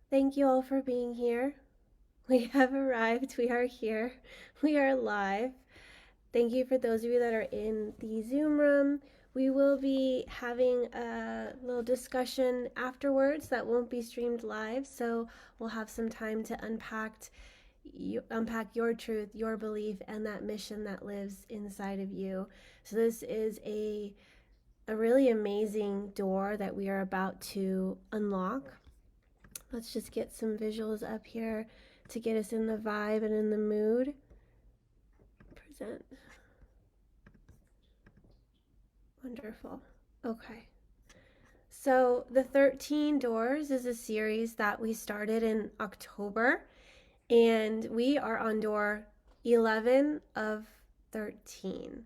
Thank you all for being here. We have arrived. We are here. We are live. Thank you for those of you that are in the Zoom room. We will be having a little discussion afterwards that won't be streamed live, so we'll have some time to unpack your truth, your belief, and that mission that lives inside of you. So this is a really amazing door that we are about to unlock. Let's just get some visuals up here to get us in the vibe and in the mood. Present. Wonderful. Okay. So, the 13 Doors is a series that we started in October, and we are on door 11 of 13.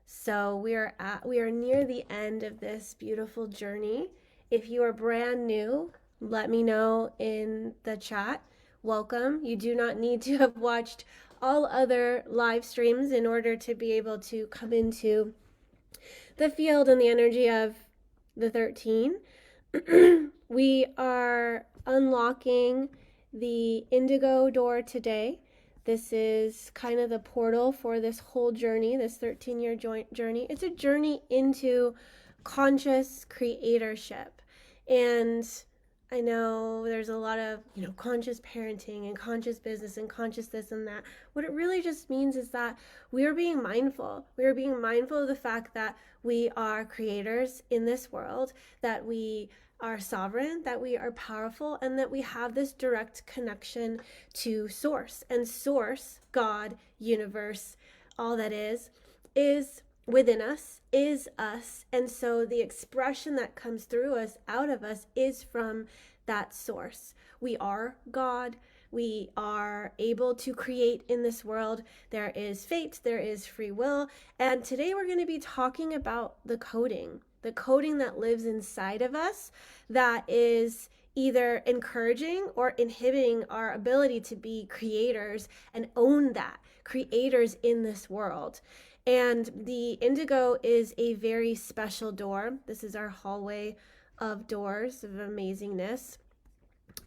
So, we are near the end of this beautiful journey. If you are brand new, let me know in the chat. Welcome. You do not need to have watched all other live streams in order to be able to come into the field and the energy of the 13. We are unlocking the Indigo door today. This is kind of the portal for this whole journey, this 13-year journey. It's a journey into conscious creatorship. And I know there's a lot of, conscious parenting and conscious business and conscious this and that. What it really just means is that we are being mindful. We are being mindful of the fact that we are creators in this world, that we are sovereign, that we are powerful, and that we have this direct connection to source. And source, God, universe, all that is within us, is us. And so the expression that comes through us, out of us, is from that source. We are God. We are able to create in this world. There is fate, there is free will. And today we're going to be talking about the coding that lives inside of us that is either encouraging or inhibiting our ability to be creators and own that, creators in this world. And the Indigo is a very special door. This is our hallway of doors of amazingness.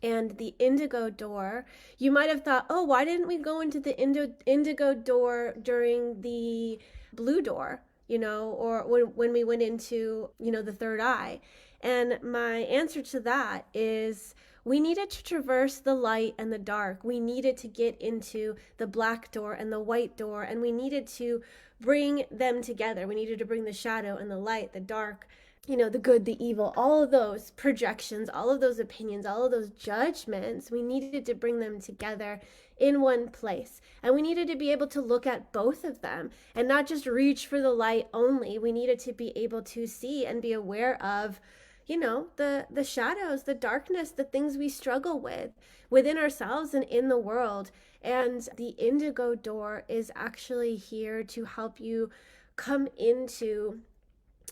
And the Indigo door, you might have thought, oh, why didn't we go into the Indigo door during the blue door, or when we went into, the third eye? And my answer to that is we needed to traverse the light and the dark. We needed to get into the black door and the white door, and we needed to bring them together. We needed to bring the shadow and the light, the dark, the good, the evil, all of those projections, all of those opinions, all of those judgments. We needed to bring them together in one place. And we needed to be able to look at both of them and not just reach for the light only. We needed to be able to see and be aware of the shadows, the darkness, the things we struggle with within ourselves and in the world. And the Indigo door is actually here to help you come into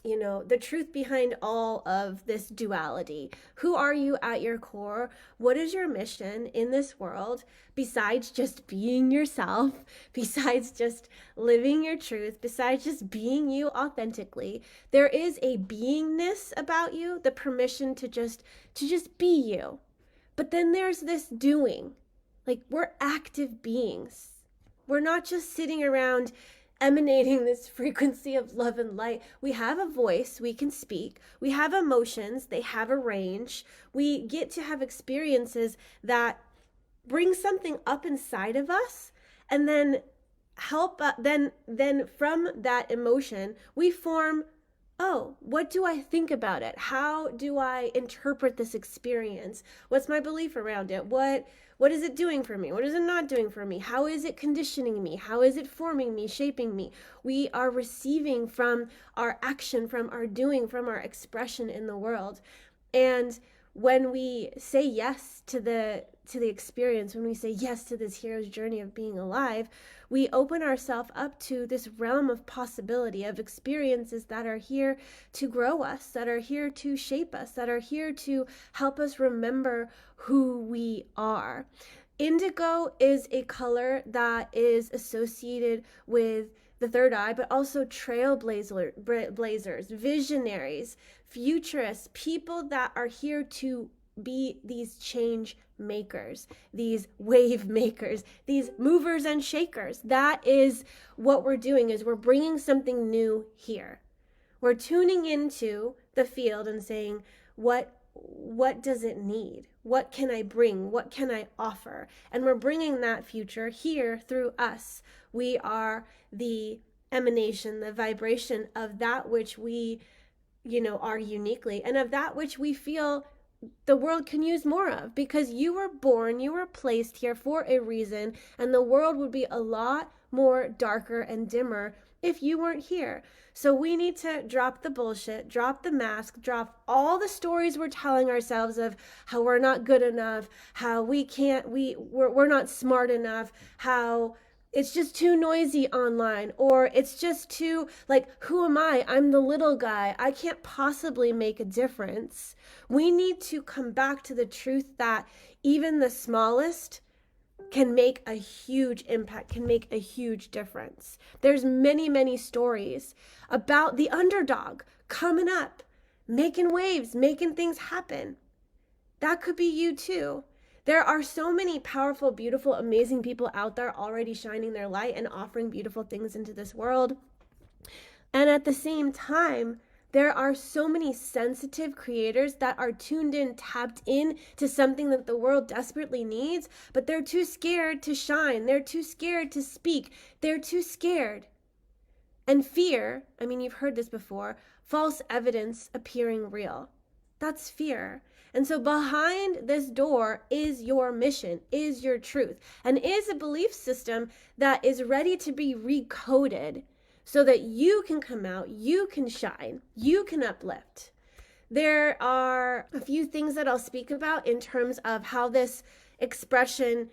the truth behind all of this duality. Who are you at your core? What is your mission in this world besides just being yourself, besides just living your truth, besides just being you authentically? There is a beingness about you, the permission to just be you. But then there's this doing. Like, we're active beings. We're not just sitting around emanating this frequency of love and light. We have a voice, we can speak. We have emotions, they have a range. We get to have experiences that bring something up inside of us, and then then from that emotion we form, oh, what do I think about it? How do I interpret this experience? What's my belief around it? What is it doing for me? What is it not doing for me? How is it conditioning me? How is it forming me, shaping me? We are receiving from our action, from our doing, from our expression in the world. And when we say yes to the experience, when we say yes to this hero's journey of being alive, we open ourselves up to this realm of possibility, of experiences that are here to grow us, that are here to shape us, that are here to help us remember who we are. Indigo is a color that is associated with the third eye, but also trailblazers, visionaries, futurists, people that are here to be these change makers, these wave makers, these movers and shakers. That is what we're doing, is we're bringing something new here. We're tuning into the field and saying, what does it need? What can I bring? What can I offer? And we're bringing that future here through us. We are the emanation, the vibration of that which we, are uniquely, and of that which we feel the world can use more of, because you were born, you were placed here for a reason, and the world would be a lot more darker and dimmer if you weren't here. So we need to drop the bullshit, drop the mask, drop all the stories we're telling ourselves of how we're not good enough, how we're not smart enough, how it's just too noisy online, or it's just too, like, who am I? I'm the little guy. I can't possibly make a difference. We need to come back to the truth that even the smallest can make a huge impact, can make a huge difference. There's many, many stories about the underdog coming up, making waves, making things happen. That could be you too. There are so many powerful, beautiful, amazing people out there already shining their light and offering beautiful things into this world. And at the same time, there are so many sensitive creators that are tuned in, tapped in to something that the world desperately needs, but they're too scared to shine. They're too scared to speak. They're too scared. And fear, I mean, you've heard this before, false evidence appearing real. That's fear. And so behind this door is your mission, is your truth, and is a belief system that is ready to be recoded so that you can come out, you can shine, you can uplift. There are a few things that I'll speak about in terms of how this expression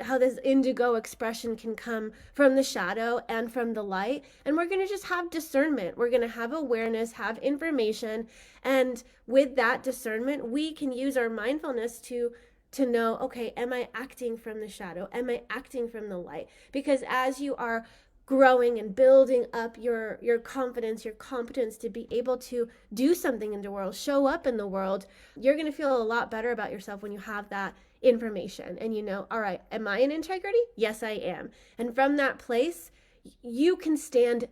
how this indigo expression can come from the shadow and from the light. And we're going to just have discernment. We're going to have awareness, have information. And with that discernment, we can use our mindfulness to know, okay, am I acting from the shadow? Am I acting from the light? Because as you are growing and building up your confidence, your competence to be able to do something in the world, show up in the world, you're going to feel a lot better about yourself when you have that information and all right, am I in integrity? Yes, I am. And from that place, you can stand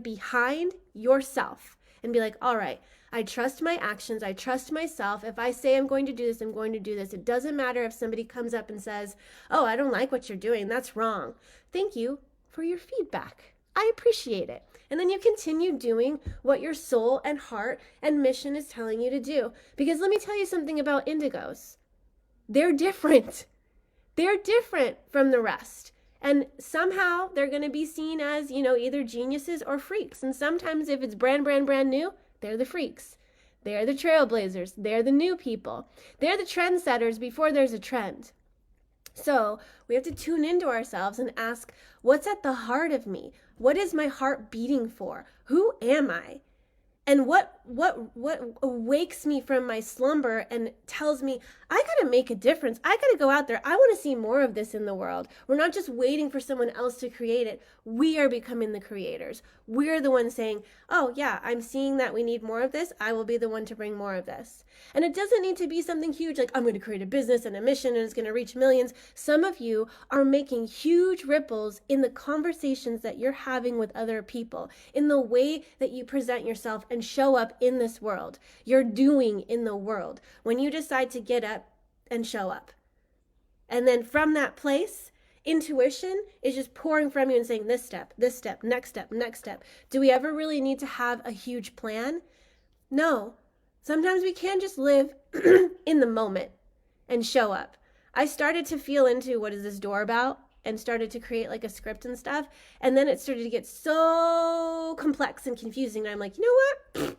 behind yourself and be like, all right, I trust my actions. I trust myself. If I say I'm going to do this, I'm going to do this. It doesn't matter if somebody comes up and says, oh, I don't like what you're doing. That's wrong. Thank you for your feedback. I appreciate it. And then you continue doing what your soul and heart and mission is telling you to do. Because let me tell you something about indigos. They're different. They're different from the rest. And somehow they're going to be seen as, either geniuses or freaks. And sometimes if it's brand new, they're the freaks. They're the trailblazers. They're the new people. They're the trendsetters before there's a trend. So we have to tune into ourselves and ask, what's at the heart of me? What is my heart beating for? Who am I? And what wakes me from my slumber and tells me, I gotta make a difference. I gotta go out there. I wanna see more of this in the world. We're not just waiting for someone else to create it. We are becoming the creators. We're the ones saying, oh yeah, I'm seeing that we need more of this. I will be the one to bring more of this. And it doesn't need to be something huge like I'm gonna create a business and a mission and it's gonna reach millions. Some of you are making huge ripples in the conversations that you're having with other people, in the way that you present yourself and show up in this world. You're doing in the world when you decide to get up and show up. And then from that place, intuition is just pouring from you and saying this step, next step, next step. Do we ever really need to have a huge plan? No. Sometimes we can just live in the moment and show up. I started to feel into what is this door about and started to create like a script and stuff. And then it started to get so complex and confusing. And I'm like, you know what?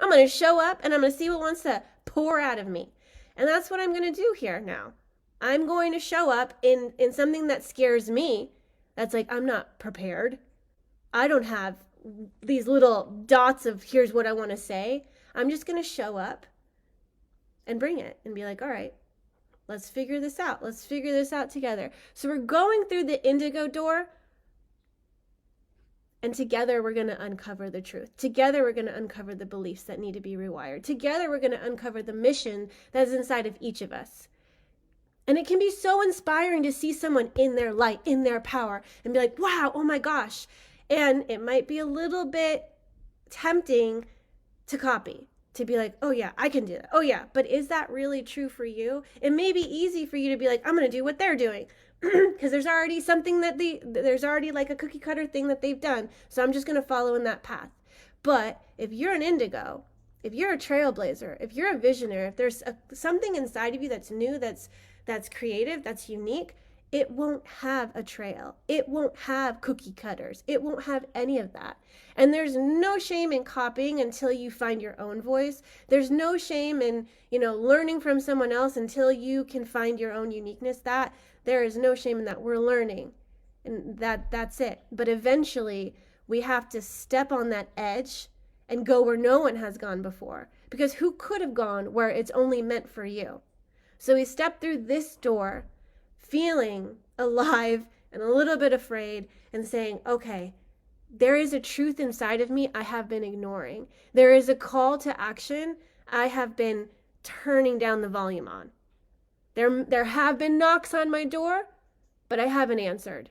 I'm going to show up and I'm going to see what wants to pour out of me. And that's what I'm going to do here now. I'm going to show up in something that scares me. That's like, I'm not prepared. I don't have these little dots of here's what I want to say. I'm just going to show up and bring it and be like, all right, let's figure this out. Let's figure this out together. So we're going through the indigo door And together we're going to uncover the truth. Together we're going to uncover the beliefs that need to be rewired. Together we're going to uncover the mission that is inside of each of us. And it can be so inspiring to see someone in their light, in their power, and be like, wow, oh my gosh. And it might be a little bit tempting to copy, to be like, oh yeah, I can do that. Oh yeah, but is that really true for you? It may be easy for you to be like, I'm going to do what they're doing. Because there's already something that there's already like a cookie cutter thing that they've done. So I'm just going to follow in that path. But if you're an indigo, if you're a trailblazer, if you're a visionary, if there's something inside of you that's new, that's creative, that's unique, it won't have a trail. It won't have cookie cutters. It won't have any of that. And there's no shame in copying until you find your own voice. There's no shame in, learning from someone else until you can find your own uniqueness. That there is no shame in that. We're learning, and that's it. But eventually we have to step on that edge and go where no one has gone before, because who could have gone where it's only meant for you? So we step through this door feeling alive and a little bit afraid and saying, okay, there is a truth inside of me I have been ignoring. There is a call to action I have been turning down the volume on. There have been knocks on my door, but I haven't answered.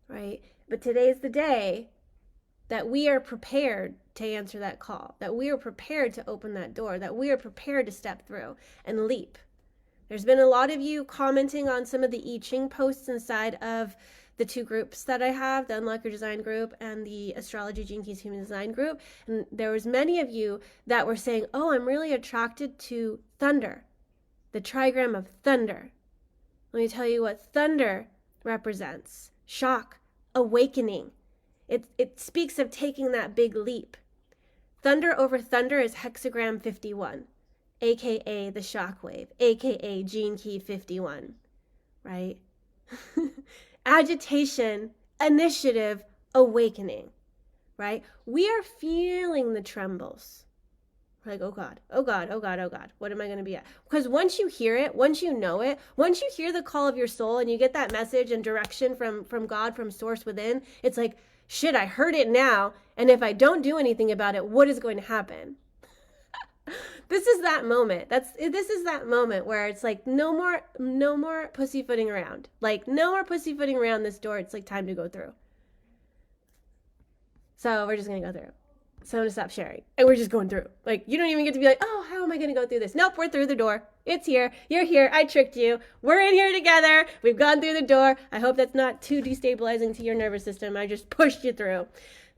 Right? But today's the day that we are prepared to answer that call, that we are prepared to open that door, that we are prepared to step through and leap. There's been a lot of you commenting on some of the I Ching posts inside of the two groups that I have, the Unlock Your Design group and the Astrology Gene Keys Human Design group. And there was many of you that were saying, oh, I'm really attracted to thunder, the trigram of thunder. Let me tell you what thunder represents. Shock, awakening. It speaks of taking that big leap. Thunder over thunder is hexagram 51, aka the shockwave, aka Gene Key 51, right? Agitation, initiative, awakening, right? We are feeling the trembles. Like, oh God, oh God, oh God, oh God, what am I going to be at? Because once you hear it, once you know it, once you hear the call of your soul and you get that message and direction from God, from source within, it's like, shit, I heard it now. And if I don't do anything about it, what is going to happen? This is that moment. This is that moment where it's like, no more pussyfooting around. Like, no more pussyfooting around this door. It's like time to go through. So we're just going to go through. So I'm going to stop sharing. And we're just going through. Like, you don't even get to be like, oh, how am I going to go through this? Nope, we're through the door. It's here. You're here. I tricked you. We're in here together. We've gone through the door. I hope that's not too destabilizing to your nervous system. I just pushed you through.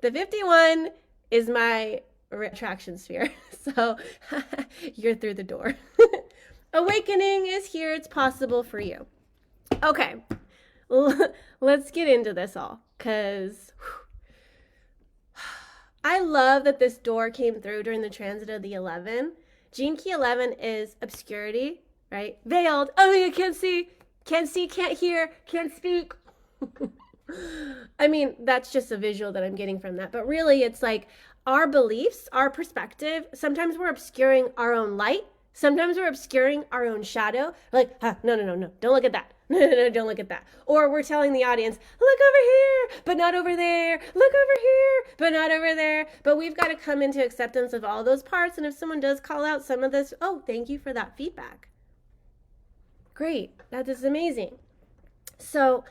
The 51 is my attraction sphere. So you're through the door. Awakening is here. It's possible for you. Okay. Let's get into this all, because I love that this door came through during the transit of the 11. Gene Key 11 is obscurity, right? Veiled. Oh, you can't see, can't hear, can't speak. I mean, that's just a visual that I'm getting from that. But really, it's like our beliefs, our perspective, sometimes we're obscuring our own light. Sometimes we're obscuring our own shadow. We're like, no, don't look at that. No, don't look at that. Or we're telling the audience, look over here, but not over there. Look over here, but not over there. But we've got to come into acceptance of all those parts. And if someone does call out some of this, oh, thank you for that feedback. Great. That is amazing. So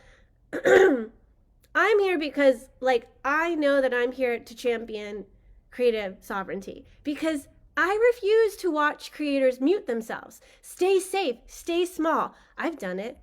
I'm here because, like, I know that I'm here to champion creative sovereignty, because I refuse to watch creators mute themselves. Stay safe, stay small. I've done it.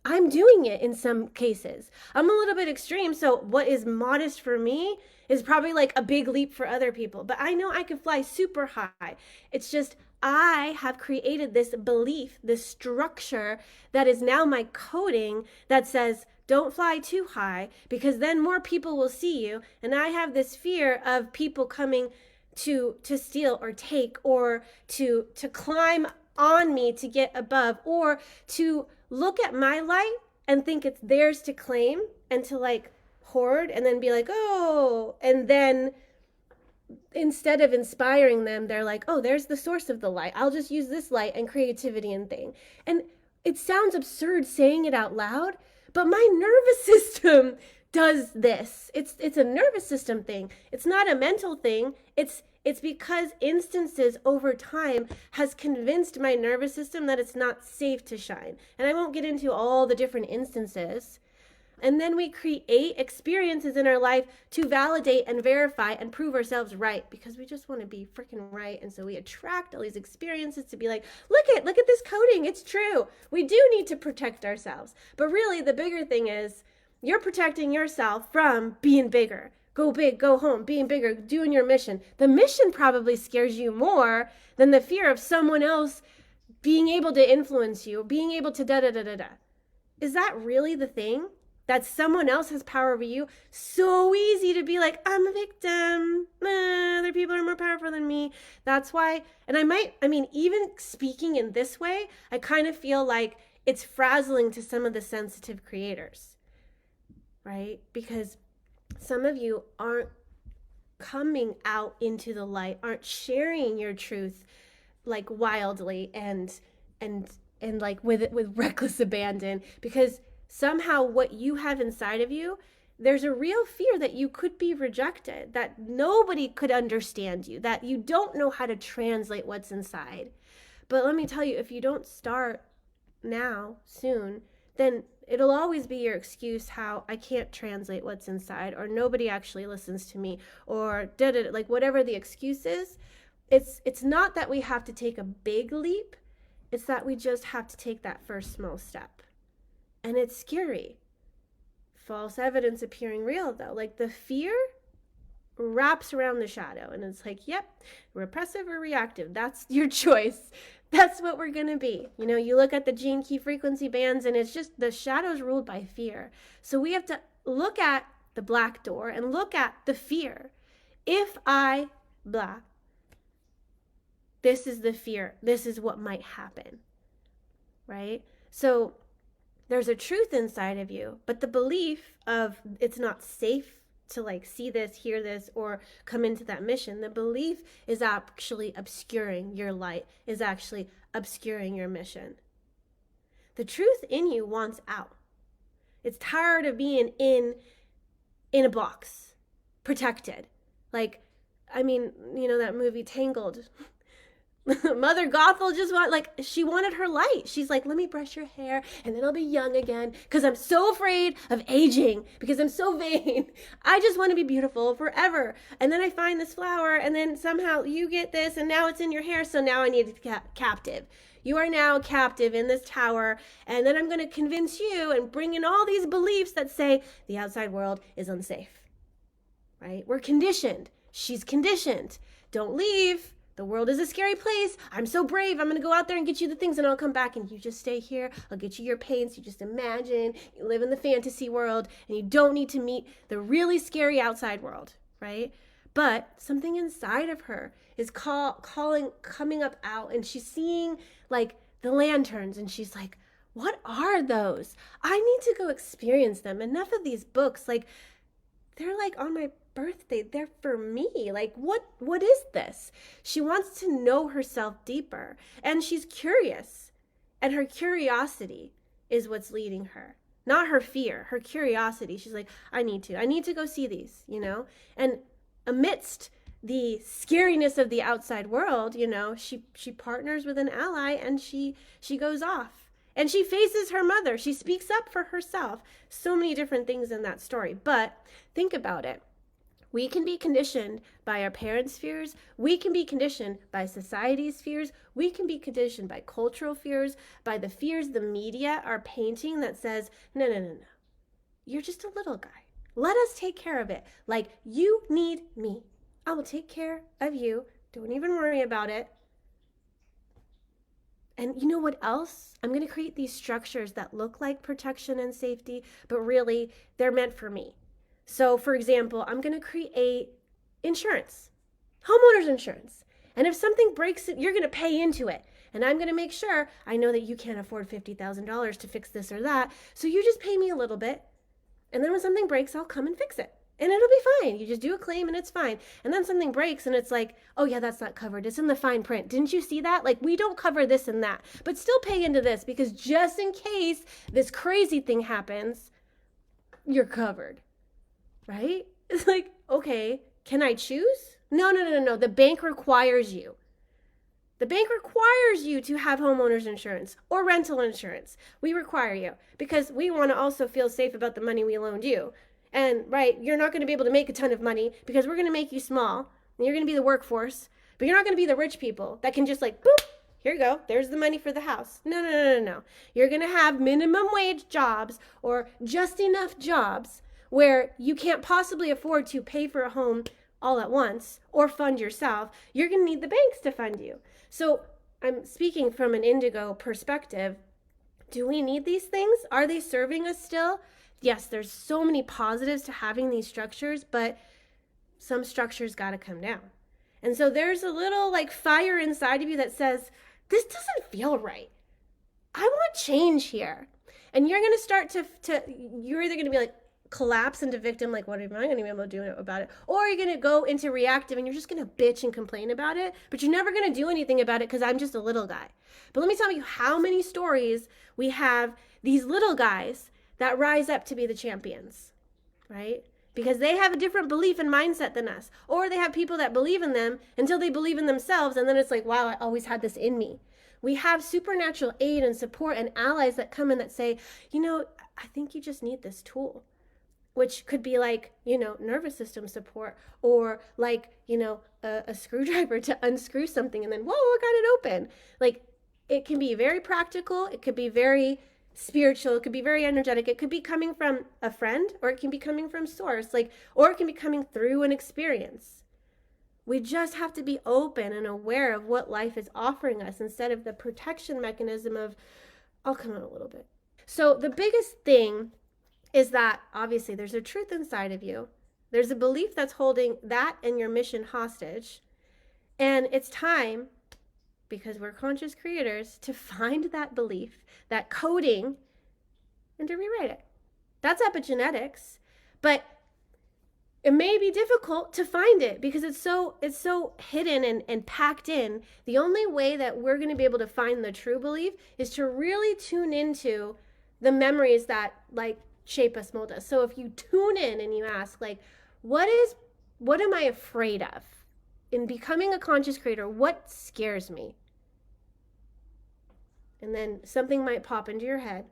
I'm doing it in some cases. I'm a little bit extreme, so what is modest for me is probably like a big leap for other people. But I know I can fly super high. It's just I have created this belief, this structure that is now my coding that says, don't fly too high, because then more people will see you. And I have this fear of people coming to steal or take, or to climb on me to get above, or to look at my light and think it's theirs to claim and to like hoard and then be like, oh, and then instead of inspiring them, they're like, oh, there's the source of the light. I'll just use this light and creativity and thing. And it sounds absurd saying it out loud, but my nervous system does this. It's a nervous system thing. It's not a mental thing. It's because instances over time has convinced my nervous system that it's not safe to shine. And I won't get into all the different instances. And then we create experiences in our life to validate and verify and prove ourselves right, because we just want to be freaking right. And so we attract all these experiences to be like, look at this coding. It's true. We do need to protect ourselves. But really, the bigger thing is you're protecting yourself from being bigger. Go big, go home, being bigger, doing your mission. The mission probably scares you more than the fear of someone else being able to influence you, being able to da-da-da-da-da. Is that really the thing? That someone else has power over you? So easy to be like, I'm a victim. Other people are more powerful than me. That's why, and even speaking in this way, I kind of feel like it's frazzling to some of the sensitive creators, right? Because some of you aren't coming out into the light, aren't sharing your truth like wildly and like with reckless abandon, because somehow what you have inside of you, there's a real fear that you could be rejected, that nobody could understand you, that you don't know how to translate what's inside. But let me tell you, if you don't start now, soon, then it'll always be your excuse how I can't translate what's inside, or nobody actually listens to me, or like whatever the excuse is. It's not that we have to take a big leap. It's that we just have to take that first small step. And it's scary. False evidence appearing real, though. Like the fear wraps around the shadow, and it's like, yep, repressive or reactive. That's your choice. That's what we're going to be. You know, you look at the gene key frequency bands, and it's just the shadow's ruled by fear. So we have to look at the black door and look at the fear. If I blah, this is the fear. This is what might happen, right? So there's a truth inside of you, but the belief of it's not safe to like see this, hear this, or come into that mission, the belief is actually obscuring your light, is actually obscuring your mission. The truth in you wants out. It's tired of being in a box, protected. Like, I mean, you know, that movie Tangled. Mother Gothel she wanted her light. She's like, let me brush your hair and then I'll be young again, because I'm so afraid of aging, because I'm so vain. I just want to be beautiful forever. And then I find this flower, and then somehow you get this, and now it's in your hair, so now I need to captive. You are now a captive in this tower, and then I'm going to convince you and bring in all these beliefs that say the outside world is unsafe, right? We're conditioned. She's conditioned. Don't leave. The world is a scary place. I'm so brave. I'm going to go out there and get you the things, and I'll come back, and you just stay here. I'll get you your paints. You just imagine. You live in the fantasy world, and you don't need to meet the really scary outside world, right? But something inside of her is coming up out, and she's seeing like the lanterns, and she's like, what are those? I need to go experience them. Enough of these books. Like, they're like on my birthday. They're for me. Like, what is this? She wants to know herself deeper, and she's curious, and her curiosity is what's leading her, not her fear, her curiosity. She's like, I need to go see these, you know? And amidst the scariness of the outside world, you know, she partners with an ally, and she goes off, and she faces her mother. She speaks up for herself. So many different things in that story. But think about it. We can be conditioned by our parents' fears. We can be conditioned by society's fears. We can be conditioned by cultural fears, by the fears the media are painting that says, no. You're just a little guy. Let us take care of it. Like, you need me. I will take care of you. Don't even worry about it. And you know what else? I'm going to create these structures that look like protection and safety, but really they're meant for me. So, for example, I'm going to create insurance, homeowner's insurance. And if something breaks, you're going to pay into it. And I'm going to make sure I know that you can't afford $50,000 to fix this or that. So you just pay me a little bit. And then when something breaks, I'll come and fix it. And it'll be fine. You just do a claim and it's fine. And then something breaks and it's like, oh yeah, that's not covered. It's in the fine print. Didn't you see that? Like, we don't cover this and that, but still pay into this, because just in case this crazy thing happens, you're covered. right? It's like, okay, can I choose? No, no, no, no, no. The bank requires you. The bank requires you to have homeowners insurance or rental insurance. We require you because we want to also feel safe about the money we loaned you. And right, you're not going to be able to make a ton of money because we're going to make you small and you're going to be the workforce, but you're not going to be the rich people that can just like, boop, here you go, there's the money for the house. No, no, no, no, no. You're going to have minimum wage jobs or just enough jobs where you can't possibly afford to pay for a home all at once or fund yourself. You're going to need the banks to fund you. So I'm speaking from an Indigo perspective. Do we need these things? Are they serving us still? Yes, there's so many positives to having these structures, but some structures got to come down. And so there's a little like fire inside of you that says, this doesn't feel right. I want change here. And you're going to start to you're either going to be like, collapse into victim, like what am I going to be able to do about it, or you're going to go into reactive and you're just going to bitch and complain about it, but you're never going to do anything about it because I'm just a little guy. But let me tell you how many stories we have these little guys that rise up to be the champions, right? Because they have a different belief and mindset than us, or they have people that believe in them until they believe in themselves, and then it's like, wow, I always had this in me. We have supernatural aid and support and allies that come in that say, you know, I think you just need this tool, which could be like, you know, nervous system support, or like, you know, a screwdriver to unscrew something and then, whoa, I got it open. Like, it can be very practical. It could be very spiritual. It could be very energetic. It could be coming from a friend, or it can be coming from source, like, or it can be coming through an experience. We just have to be open and aware of what life is offering us instead of the protection mechanism of, I'll come out a little bit. So the biggest thing is that obviously there's a truth inside of you. There's a belief that's holding that and your mission hostage. And it's time, because we're conscious creators, to find that belief, that coding, and to rewrite it. That's epigenetics. But it may be difficult to find it because it's so hidden and packed in. The only way that we're going to be able to find the true belief is to really tune into the memories that like shape us, mold us. So if you tune in and you ask, like, what am I afraid of in becoming a conscious creator? What scares me? And then something might pop into your head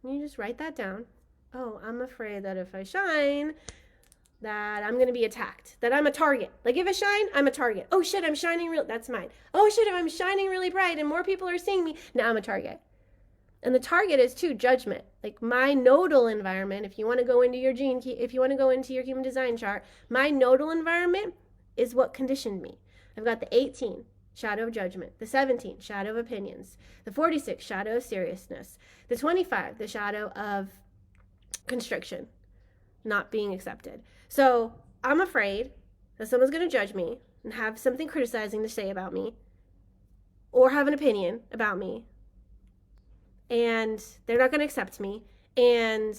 and you just write that down. Oh, I'm afraid that if I shine, that I'm going to be attacked, that I'm a target. Like if I shine, I'm a target. Oh shit, I'm shining real, that's mine. Oh shit, if I'm shining really bright and more people are seeing me, now I'm a target. And the target is too judgment. Like my nodal environment, if you want to go into your gene key, if you want to go into your human design chart, my nodal environment is what conditioned me. I've got the 18, shadow of judgment, the 17, shadow of opinions, the 46, shadow of seriousness, the 25, the shadow of constriction, not being accepted. So I'm afraid that someone's going to judge me and have something criticizing to say about me, or have an opinion about me, and they're not going to accept me, and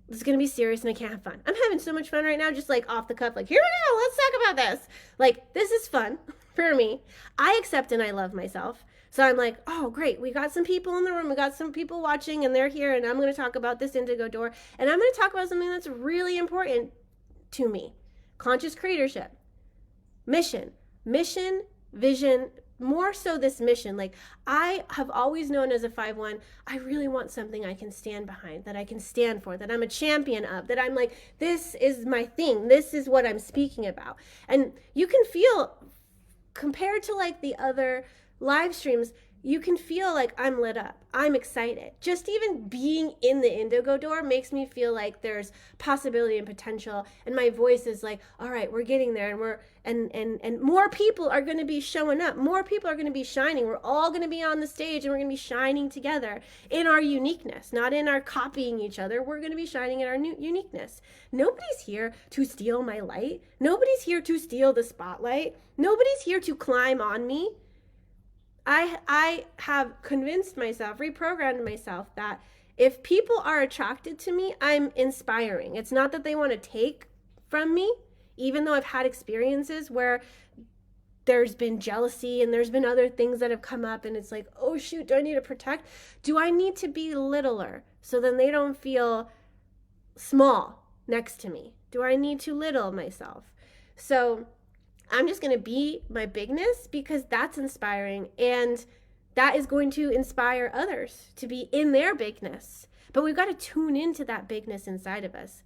it's going to be serious and I can't have fun. I'm having so much fun right now, just like off the cuff, like, here we go, let's talk about this. Like, this is fun for me. I accept and I love myself. So I'm like, oh, great. We got some people in the room. We got some people watching and they're here, and I'm going to talk about this indigo door, and I'm going to talk about something that's really important to me. Conscious creatorship, mission, vision, more so this mission. Like I have always known as a 5-1, I really want something I can stand behind, that I can stand for, that I'm a champion of, that I'm like, this is my thing. This is what I'm speaking about. And you can feel, compared to like the other live streams, you can feel like I'm lit up. I'm excited. Just even being in the indigo door makes me feel like there's possibility and potential. And my voice is like, all right, we're getting there, and we're and more people are going to be showing up. More people are going to be shining. We're all going to be on the stage and we're going to be shining together in our uniqueness, not in our copying each other. We're going to be shining in our uniqueness. Nobody's here to steal my light. Nobody's here to steal the spotlight. Nobody's here to climb on me. I have convinced myself, reprogrammed myself that if people are attracted to me, I'm inspiring. It's not that they want to take from me, even though I've had experiences where there's been jealousy and there's been other things that have come up, and it's like, oh shoot, do I need to protect? Do I need to be littler so then they don't feel small next to me? Do I need too little of myself? So I'm just going to be my bigness because that's inspiring, and that is going to inspire others to be in their bigness. But we've got to tune into that bigness inside of us.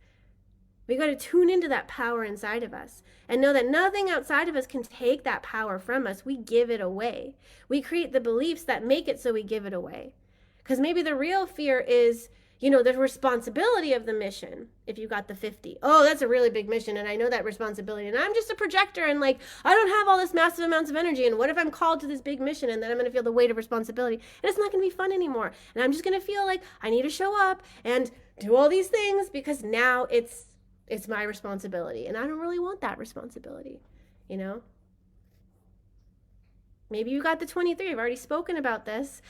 We got to tune into that power inside of us and know that nothing outside of us can take that power from us. We give it away. We create the beliefs that make it so we give it away. Because maybe the real fear is, the responsibility of the mission. If you got the 50, oh, that's a really big mission, and I know that responsibility, and I'm just a projector, and I don't have all this massive amounts of energy, and what if I'm called to this big mission, and then I'm going to feel the weight of responsibility, and it's not going to be fun anymore, and I'm just going to feel like I need to show up and do all these things because now it's my responsibility, and I don't really want that responsibility, Maybe you got the 23. I've already spoken about this.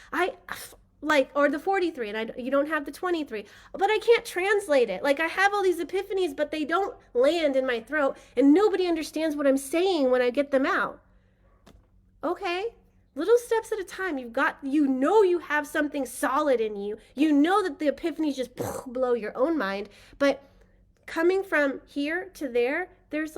Or the 43, and you don't have the 23, but I can't translate it. I have all these epiphanies, but they don't land in my throat, and nobody understands what I'm saying when I get them out. Okay, little steps at a time. You have something solid in you. You know that the epiphanies just blow your own mind, but coming from here to there, there's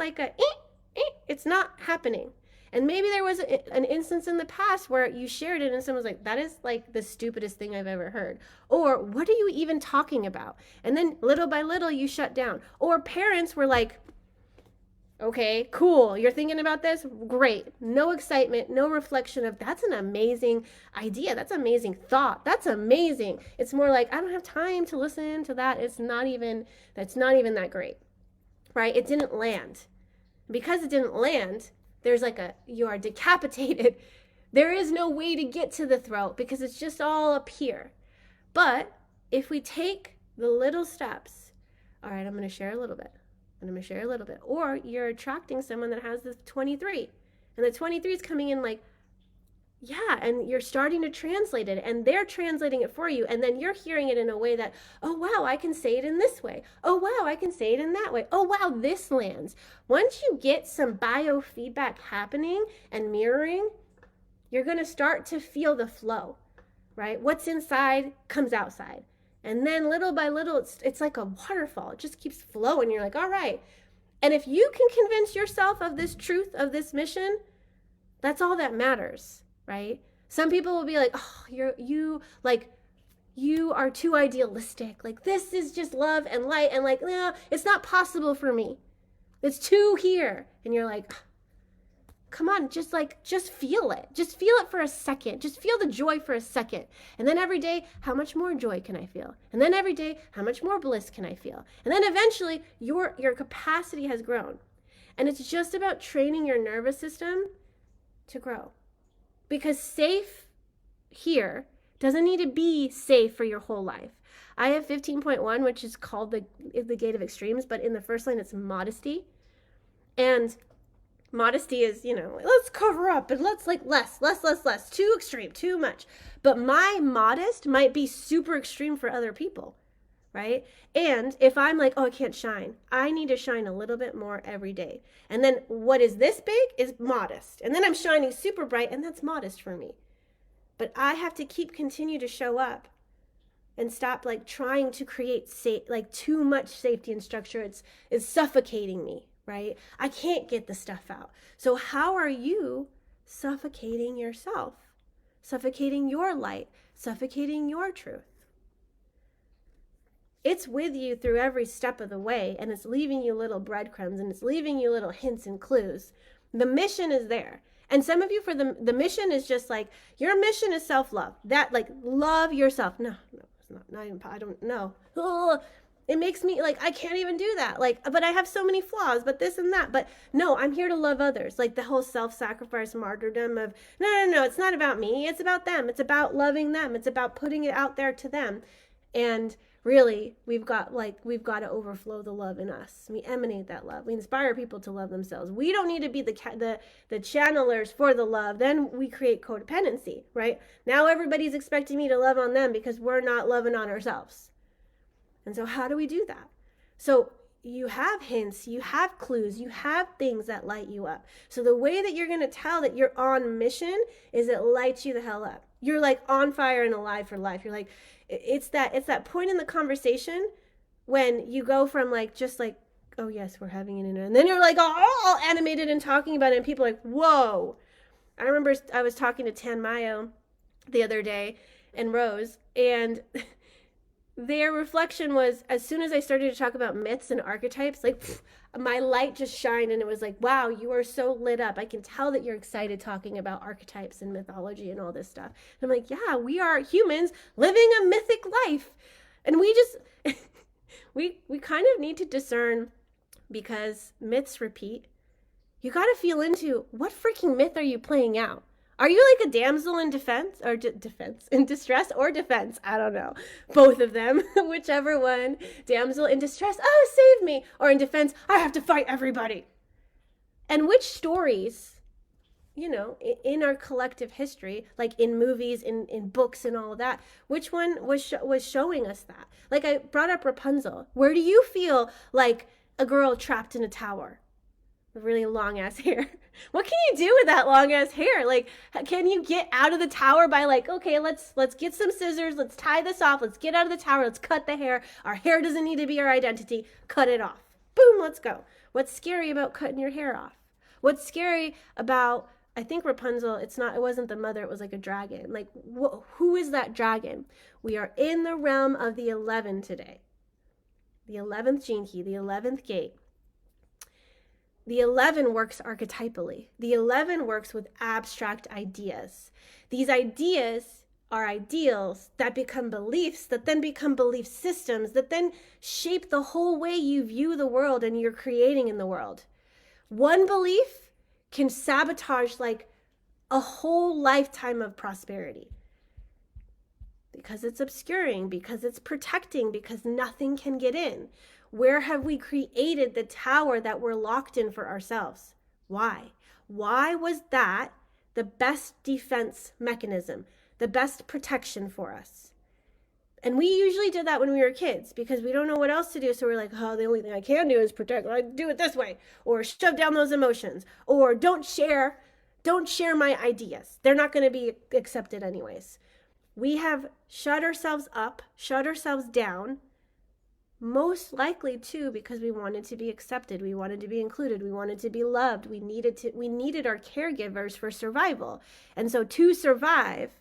it's not happening. And maybe there was an instance in the past where you shared it and someone was like, that is the stupidest thing I've ever heard. Or what are you even talking about? And then little by little you shut down. Or parents were like, okay, cool. You're thinking about this? Great. No excitement, no reflection of that's an amazing idea. That's amazing thought. That's amazing. It's more like, I don't have time to listen to that. That's not even that great, right? It didn't land. Because it didn't land, there's you are decapitated. There is no way to get to the throat because it's just all up here. But if we take the little steps, all right, I'm going to share a little bit. Or you're attracting someone that has the 23. And the 23 is coming in yeah, and you're starting to translate it, and they're translating it for you, and then you're hearing it in a way that, oh, wow, I can say it in this way. Oh, wow, I can say it in that way. Oh, wow, this lands. Once you get some biofeedback happening and mirroring, you're going to start to feel the flow, right? What's inside comes outside. And then little by little, it's like a waterfall. It just keeps flowing. You're like, all right. And if you can convince yourself of this truth, of this mission, that's all that matters. Right? Some people will be like, oh, you are too idealistic. This is just love and light, and no, it's not possible for me. It's too here. And you're like, come on, just feel it. Just feel it for a second. Just feel the joy for a second. And then every day, how much more joy can I feel? And then every day, how much more bliss can I feel? And then eventually, your capacity has grown. And it's just about training your nervous system to grow. Because safe here doesn't need to be safe for your whole life. I have 15.1, which is called the gate of extremes, but in the first line, it's modesty. And modesty is, let's cover up and let's less, too extreme, too much. But my modest might be super extreme for other people, right? And if I'm oh, I can't shine, I need to shine a little bit more every day. And then what is this big is modest. And then I'm shining super bright, and that's modest for me. But I have to continue to show up and stop trying to create too much safety and structure. It's suffocating me, right? I can't get the stuff out. So how are you suffocating yourself? Suffocating your light, suffocating your truth. It's with you through every step of the way, and it's leaving you little breadcrumbs, and it's leaving you little hints and clues. The mission is there. And some of you, for the mission is just your mission is self-love. That love yourself. No, it's not even, I don't know. Ugh. It makes me I can't even do that. But I have so many flaws, but this and that. But no, I'm here to love others. The whole self-sacrifice martyrdom of, no, it's not about me. It's about them. It's about loving them. It's about putting it out there to them. And really, we've got to overflow the love in us. We emanate that love. We inspire people to love themselves. We don't need to be the channelers for the love. Then we create codependency, right? Now everybody's expecting me to love on them because we're not loving on ourselves. And so how do we do that? So you have hints, you have clues, you have things that light you up. So the way that you're going to tell that you're on mission is it lights you the hell up. You're on fire and alive for life. You're it's that point in the conversation when you go from just oh yes, we're having an internet. And then you're like all animated and talking about it, and people are like, whoa. I remember I was talking to Tan Mayo the other day and Rose, and their reflection was, as soon as I started to talk about myths and archetypes, like my light just shined, and it was like, wow, you are so lit up. I can tell that you're excited talking about archetypes and mythology and all this stuff. And I'm like, yeah, we are humans living a mythic life. And we just we kind of need to discern, because myths repeat. You got to feel into, what freaking myth are you playing out? Are you like a damsel in defense, or defense in distress, or defense? I don't know. Both of them, whichever one. Damsel in distress, oh, save me. Or in defense, I have to fight everybody. And which stories, you know, in our collective history, like in movies, in books and all of that, which one was showing us that? Like I brought up Rapunzel. Where do you feel like a girl trapped in a tower? Really long ass hair. What can you do with that long ass hair? Like, can you get out of the tower by like, okay, let's get some scissors, let's tie this off, let's get out of the tower, let's cut the hair. Our hair doesn't need to be our identity. Cut it off. Boom, let's go. What's scary about cutting your hair off? What's scary about, I think Rapunzel, it wasn't the mother, it was like a dragon. Like, who is that dragon? We are in the realm of the 11 today. The 11th gene key, the 11th gate. The 11 works archetypally. The 11 works with abstract ideas. These ideas are ideals that become beliefs, that then become belief systems, that then shape the whole way you view the world and you're creating in the world. One belief can sabotage like a whole lifetime of prosperity, because it's obscuring, because it's protecting, because nothing can get in. Where have we created the tower that we're locked in for ourselves? Why? Why was that the best defense mechanism, the best protection for us? And we usually did that when we were kids, because we don't know what else to do. So we're like, oh, the only thing I can do is protect. I do it this way, or shove down those emotions, or don't share my ideas. They're not going to be accepted anyways. We have shut ourselves up, shut ourselves down, most likely too because we wanted to be accepted, we wanted to be included, we wanted to be loved, we needed our caregivers for survival. And so to survive,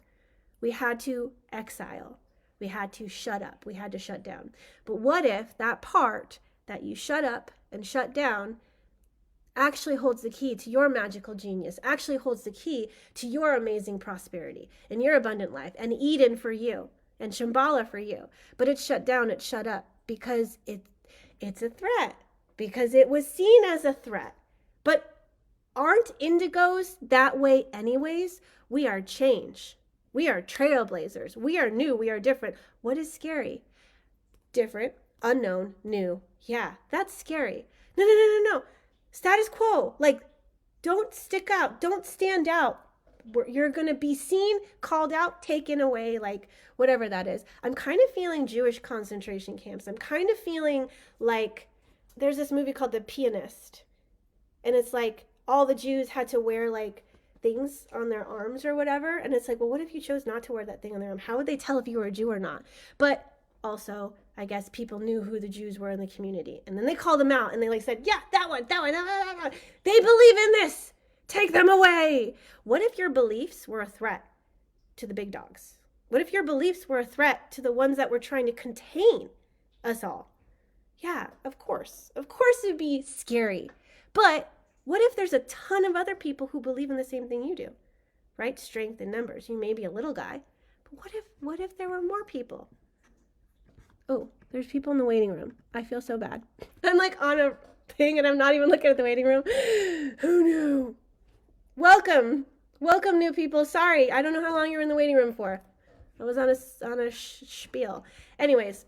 we had to exile, we had to shut up, we had to shut down. But what if that part that you shut up and shut down actually holds the key to your magical genius, actually holds the key to your amazing prosperity and your abundant life, and Eden for you and Shambhala for you? But it's shut down, it's shut up, because it's a threat, because it was seen as a threat. But aren't indigos that way anyways? We are change. We are trailblazers. We are new. We are different. What is scary? Different, unknown, new. Yeah, that's scary. No. Status quo. Like, don't stick out. Don't stand out. You're going to be seen, called out, taken away, like whatever that is. I'm kind of feeling Jewish concentration camps. I'm kind of feeling like there's this movie called The Pianist. And it's like all the Jews had to wear like things on their arms or whatever. And it's like, well, what if you chose not to wear that thing on their arm? How would they tell if you were a Jew or not? But also, I guess people knew who the Jews were in the community. And then they called them out and they like said, yeah, that one. They believe in this. Take them away. What if your beliefs were a threat to the big dogs? What if your beliefs were a threat to the ones that were trying to contain us all? Yeah, of course. Of course it'd be scary. But what if there's a ton of other people who believe in the same thing you do? Right? Strength in numbers. You may be a little guy, but what if there were more people? Oh, there's people in the waiting room. I feel so bad. I'm like on a thing and I'm not even looking at the waiting room. Oh no. Welcome, new people. Sorry, I don't know how long you were in the waiting room for. I was on a spiel. Anyways,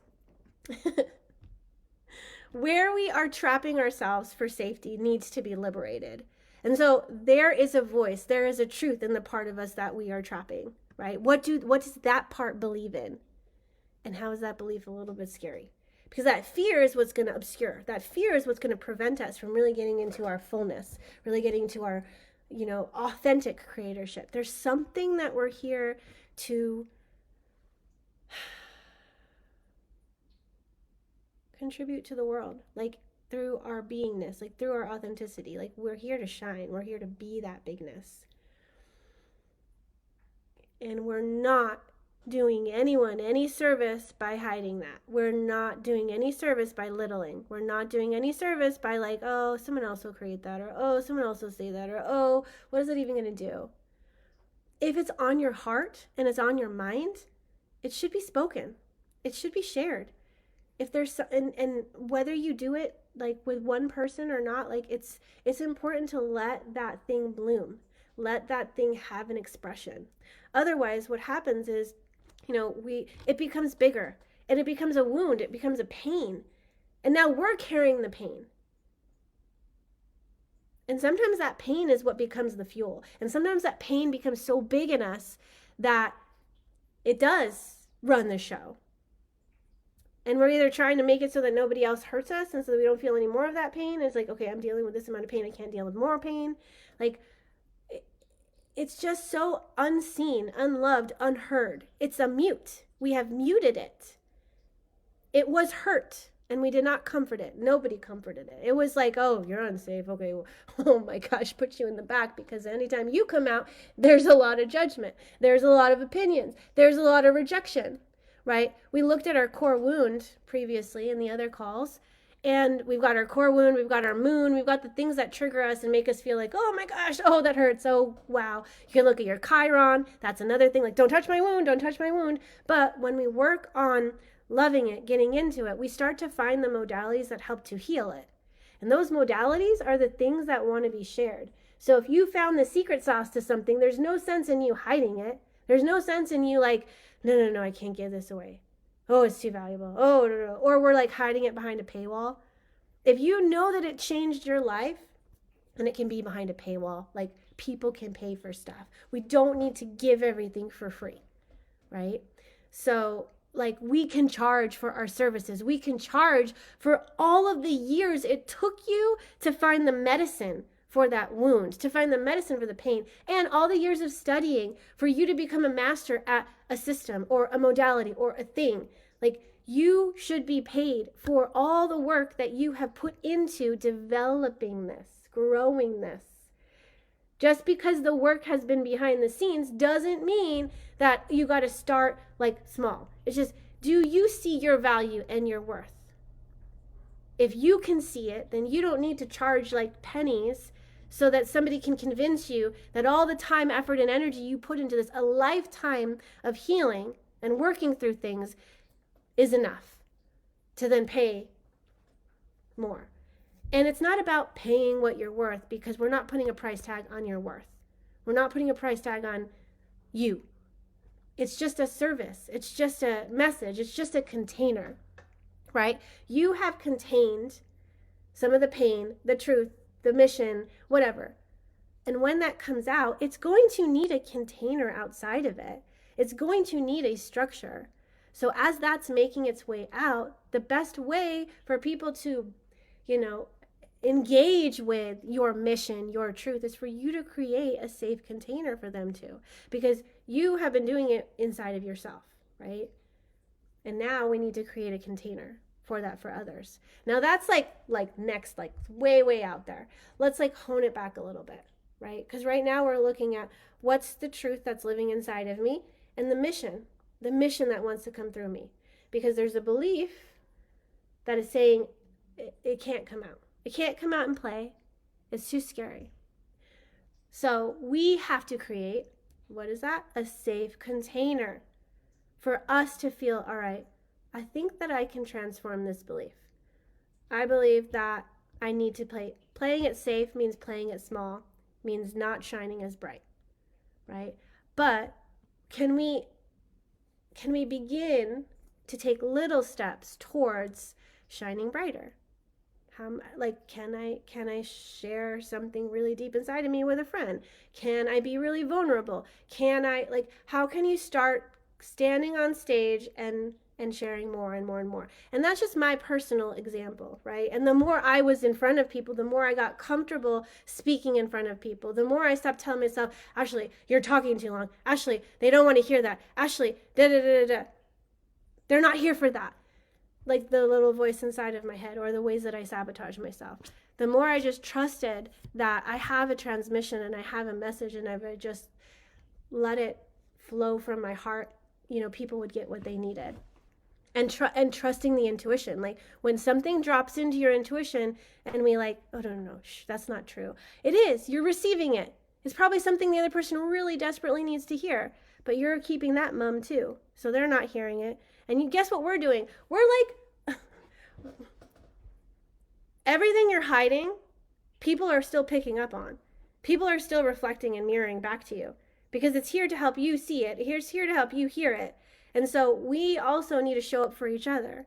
where we are trapping ourselves for safety needs to be liberated. And so there is a voice, there is a truth in the part of us that we are trapping, right? What does that part believe in? And how is that belief a little bit scary? Because that fear is what's going to obscure. That fear is what's going to prevent us from really getting into our fullness, really getting into our authentic creatorship. There's something that we're here to contribute to the world. Like, through our beingness, like through our authenticity. Like we're here to shine, we're here to be that bigness. And we're not doing anyone any service by hiding that. We're not doing any service by littling. We're not doing any service by like, oh, someone else will create that, or oh, someone else will say that, or oh, what is it even going to do? If it's on your heart and it's on your mind, it should be spoken. It should be shared. If there's and whether you do it like with one person or not, like it's important to let that thing bloom. Let that thing have an expression. Otherwise, what happens is, it becomes bigger and it becomes a wound, it becomes a pain. And now we're carrying the pain. And sometimes that pain is what becomes the fuel. And sometimes that pain becomes so big in us that it does run the show. And we're either trying to make it so that nobody else hurts us and so that we don't feel any more of that pain. It's like, okay, I'm dealing with this amount of pain. I can't deal with more pain. Like, it's just so unseen, unloved, unheard. It's a mute. We have muted it. It was hurt, and we did not comfort it. Nobody comforted it. It was like, oh, you're unsafe. Okay, well, oh my gosh, put you in the back, because anytime you come out, there's a lot of judgment. There's a lot of opinions. There's a lot of rejection, right? We looked at our core wound previously in the other calls, and we've got our core wound, we've got our moon, we've got the things that trigger us and make us feel like, oh my gosh, oh, that hurts, oh, wow. You can look at your Chiron. That's another thing, like, don't touch my wound, don't touch my wound. But when we work on loving it, getting into it, we start to find the modalities that help to heal it. And those modalities are the things that want to be shared. So if you found the secret sauce to something, there's no sense in you hiding it. There's no sense in you like, no, I can't give this away. Oh, it's too valuable. Oh, no. Or we're like hiding it behind a paywall. If you know that it changed your life, and it can be behind a paywall, like people can pay for stuff. We don't need to give everything for free, right? So like we can charge for our services. We can charge for all of the years it took you to find the medicine for that wound, to find the medicine for the pain, and all the years of studying for you to become a master at a system or a modality or a thing. Like you should be paid for all the work that you have put into developing this, growing this. Just because the work has been behind the scenes doesn't mean that you got to start like small. It's just, do you see your value and your worth? If you can see it, then you don't need to charge like pennies so that somebody can convince you that all the time, effort, and energy you put into this, a lifetime of healing and working through things, is enough to then pay more. And it's not about paying what you're worth, because we're not putting a price tag on your worth. We're not putting a price tag on you. It's just a service. It's just a message. It's just a container, right? You have contained some of the pain, the truth, the mission, whatever. And when that comes out, it's going to need a container outside of it. It's going to need a structure. So as that's making its way out, the best way for people to, engage with your mission, your truth, is for you to create a safe container for them to, because you have been doing it inside of yourself, right? And now we need to create a container for that for others. Now that's like next, like way out there. Let's like hone it back a little bit, right? Because right now we're looking at what's the truth that's living inside of me and the mission that wants to come through me. Because there's a belief that is saying it can't come out. It can't come out and play. It's too scary. So we have to create, what is that? A safe container for us to feel, all right, I think that I can transform this belief. I believe that I need to playing it safe means playing it small, means not shining as bright, right? But can we begin to take little steps towards shining brighter? Can I share something really deep inside of me with a friend? Can I be really vulnerable? How can you start standing on stage and sharing more and more and more? And that's just my personal example, right? And the more I was in front of people, the more I got comfortable speaking in front of people, the more I stopped telling myself, Ashley, you're talking too long. Ashley, they don't want to hear that. Ashley, da-da-da-da-da. They're not here for that. like the little voice inside of my head or the ways that I sabotage myself. The more I just trusted that I have a transmission and I have a message, and I would just let it flow from my heart, people would get what they needed. And trusting the intuition. Like when something drops into your intuition and we like, oh, no, that's not true. It is. You're receiving it. It's probably something the other person really desperately needs to hear, but you're keeping that mum too. So they're not hearing it. And you guess what we're doing? We're like, everything you're hiding, people are still picking up on. People are still reflecting and mirroring back to you because it's here to help you see it. It's here to help you hear it. And so we also need to show up for each other.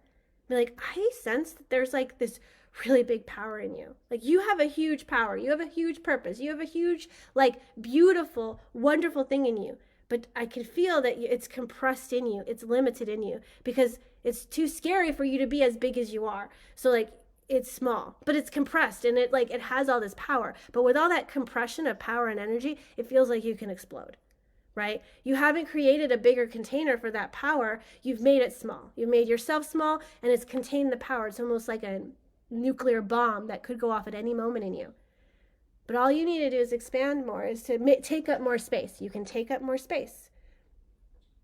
Be like, I sense that there's like this really big power in you. Like you have a huge power. You have a huge purpose. You have a huge, like beautiful, wonderful thing in you. But I can feel that it's compressed in you. It's limited in you because it's too scary for you to be as big as you are. So like it's small, but it's compressed and it has all this power. But with all that compression of power and energy, it feels like you can explode. Right? You haven't created a bigger container for that power. You've made it small. You've made yourself small and it's contained the power. It's almost like a nuclear bomb that could go off at any moment in you. But all you need to do is expand more, is to take up more space. You can take up more space.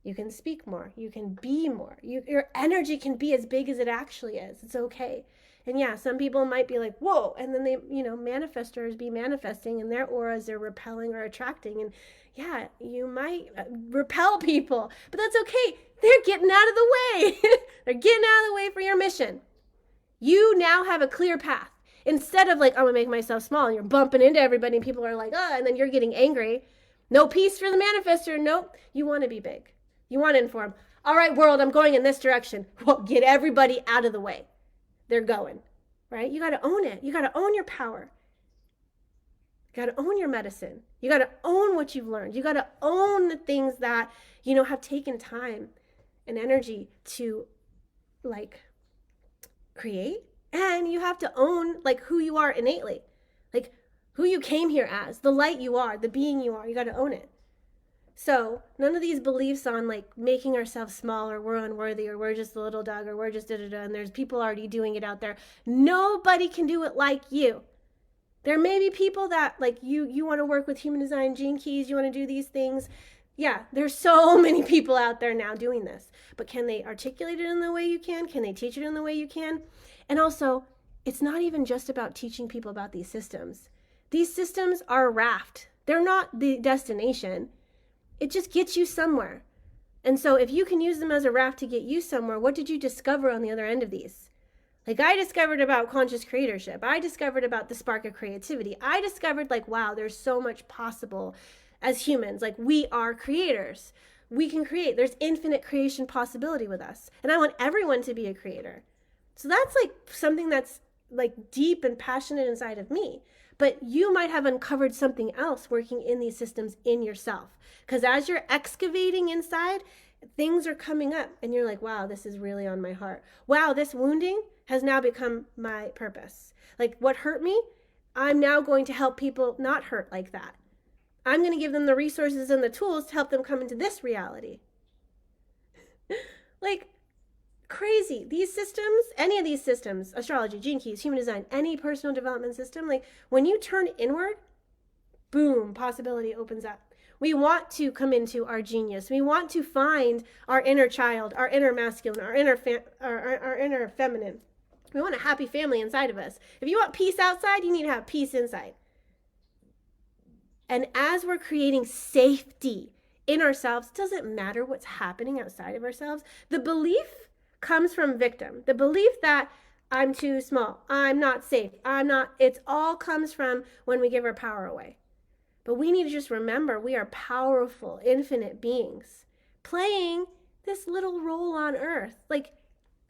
You can speak more. You can be more. Your energy can be as big as it actually is. It's okay. And yeah, some people might be like, whoa, and then they, manifestors be manifesting and their auras are repelling or attracting. And yeah, you might repel people, but that's okay. They're getting out of the way. They're getting out of the way for your mission. You now have a clear path. Instead of like, I'm gonna make myself small and you're bumping into everybody and people are like, and then you're getting angry. No peace for the manifestor. Nope. You want to be big. You want to inform. All right, world, I'm going in this direction. Well, get everybody out of the way. They're going, right? You got to own it. You got to own your power. You got to own your medicine. You got to own what you've learned. You got to own the things that, have taken time and energy to like create. And you have to own like who you are innately, like who you came here as, the light you are, the being you are. You got to own it. So none of these beliefs on like making ourselves small or we're unworthy or we're just a little dog or we're just da-da-da and there's people already doing it out there. Nobody can do it like you. There may be people that like you want to work with human design, gene keys, you want to do these things. Yeah, there's so many people out there now doing this. But can they articulate it in the way you can? Can they teach it in the way you can? And also, it's not even just about teaching people about these systems. These systems are a raft. They're not the destination. It just gets you somewhere. And so if you can use them as a raft to get you somewhere, what did you discover on the other end of these? Like I discovered about conscious creatorship. I discovered about the spark of creativity. I discovered like, wow, there's so much possible as humans. Like we are creators. We can create. There's infinite creation possibility with us. And I want everyone to be a creator. So that's like something that's like deep and passionate inside of me. But you might have uncovered something else working in these systems in yourself. Because as you're excavating inside, things are coming up and you're like, wow, this is really on my heart. Wow, this wounding has now become my purpose. Like what hurt me, I'm now going to help people not hurt like that. I'm going to give them the resources and the tools to help them come into this reality. Like crazy. These systems, any of these systems, astrology, gene keys, human design, any personal development system, like when you turn inward, boom, possibility opens up. We want to come into our genius. We want to find our inner child, our inner masculine, our inner feminine. We want a happy family inside of us. If you want peace outside, you need to have peace inside. And as we're creating safety in ourselves, it doesn't matter what's happening outside of ourselves. The belief comes from victim. The belief that I'm too small, I'm not safe, it all comes from when we give our power away. But we need to just remember we are powerful, infinite beings playing this little role on earth. Like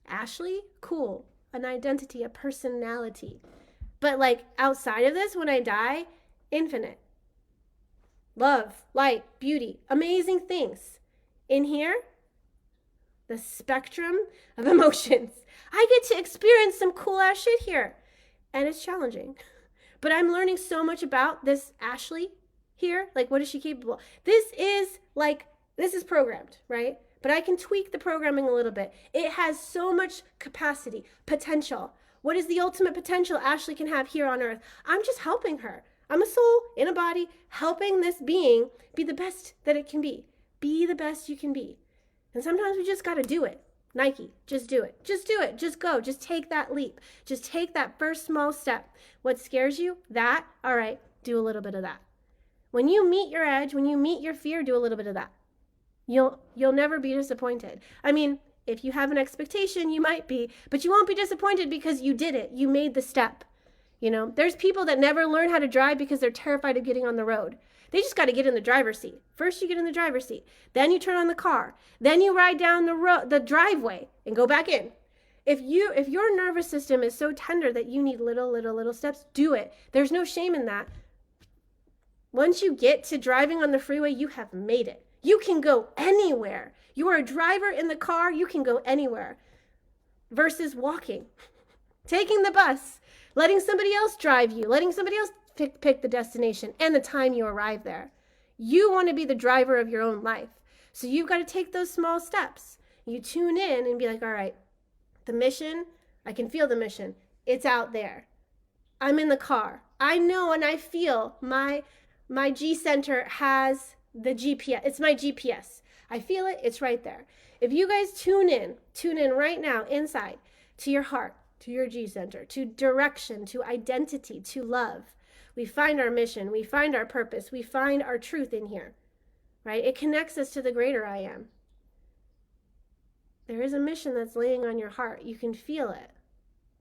Ashley, cool, an identity, a personality. But like outside of this, when I die, infinite. Love, light, beauty, amazing things. In here, the spectrum of emotions. I get to experience some cool ass shit here. And it's challenging. But I'm learning so much about this Ashley here. Like, what is she capable? This is like This is programmed, right? But I can tweak the programming a little bit. It has so much capacity, potential. What is the ultimate potential Ashley can have here on earth? I'm just helping her. I'm a soul in a body, helping this being be the best that it can be. Be the best you can be. And sometimes we just got to do it. Nike, just do it. Just do it. Just go. Just take that leap. Just take that first small step. What scares you? That? All right, do a little bit of that. When you meet your edge, when you meet your fear, do a little bit of that. You'll never be disappointed. I mean, if you have an expectation, you might be, but you won't be disappointed because you did it. You made the step. You know, there's people that never learn how to drive because they're terrified of getting on the road. They just got to get in the driver's seat. First, you get in the driver's seat. Then you turn on the car. Then you ride down the driveway and go back in. If your nervous system is so tender that you need little steps, do it. There's no shame in that. Once you get to driving on the freeway, you have made it. You can go anywhere. You are a driver in the car, you can go anywhere. Versus walking, taking the bus, letting somebody else drive you, letting somebody else pick the destination and the time you arrive there. You want to be the driver of your own life. So you've got to take those small steps. You tune in and be like, all right, the mission, I can feel the mission. It's out there. I'm in the car. I know and I feel my G center has the GPS. It's my GPS. I feel it. It's right there. If you guys tune in right now inside to your heart, to your G center, to direction, to identity, to love, we find our mission. We find our purpose. We find our truth in here, right? It connects us to the greater I am. There is a mission that's laying on your heart. You can feel it.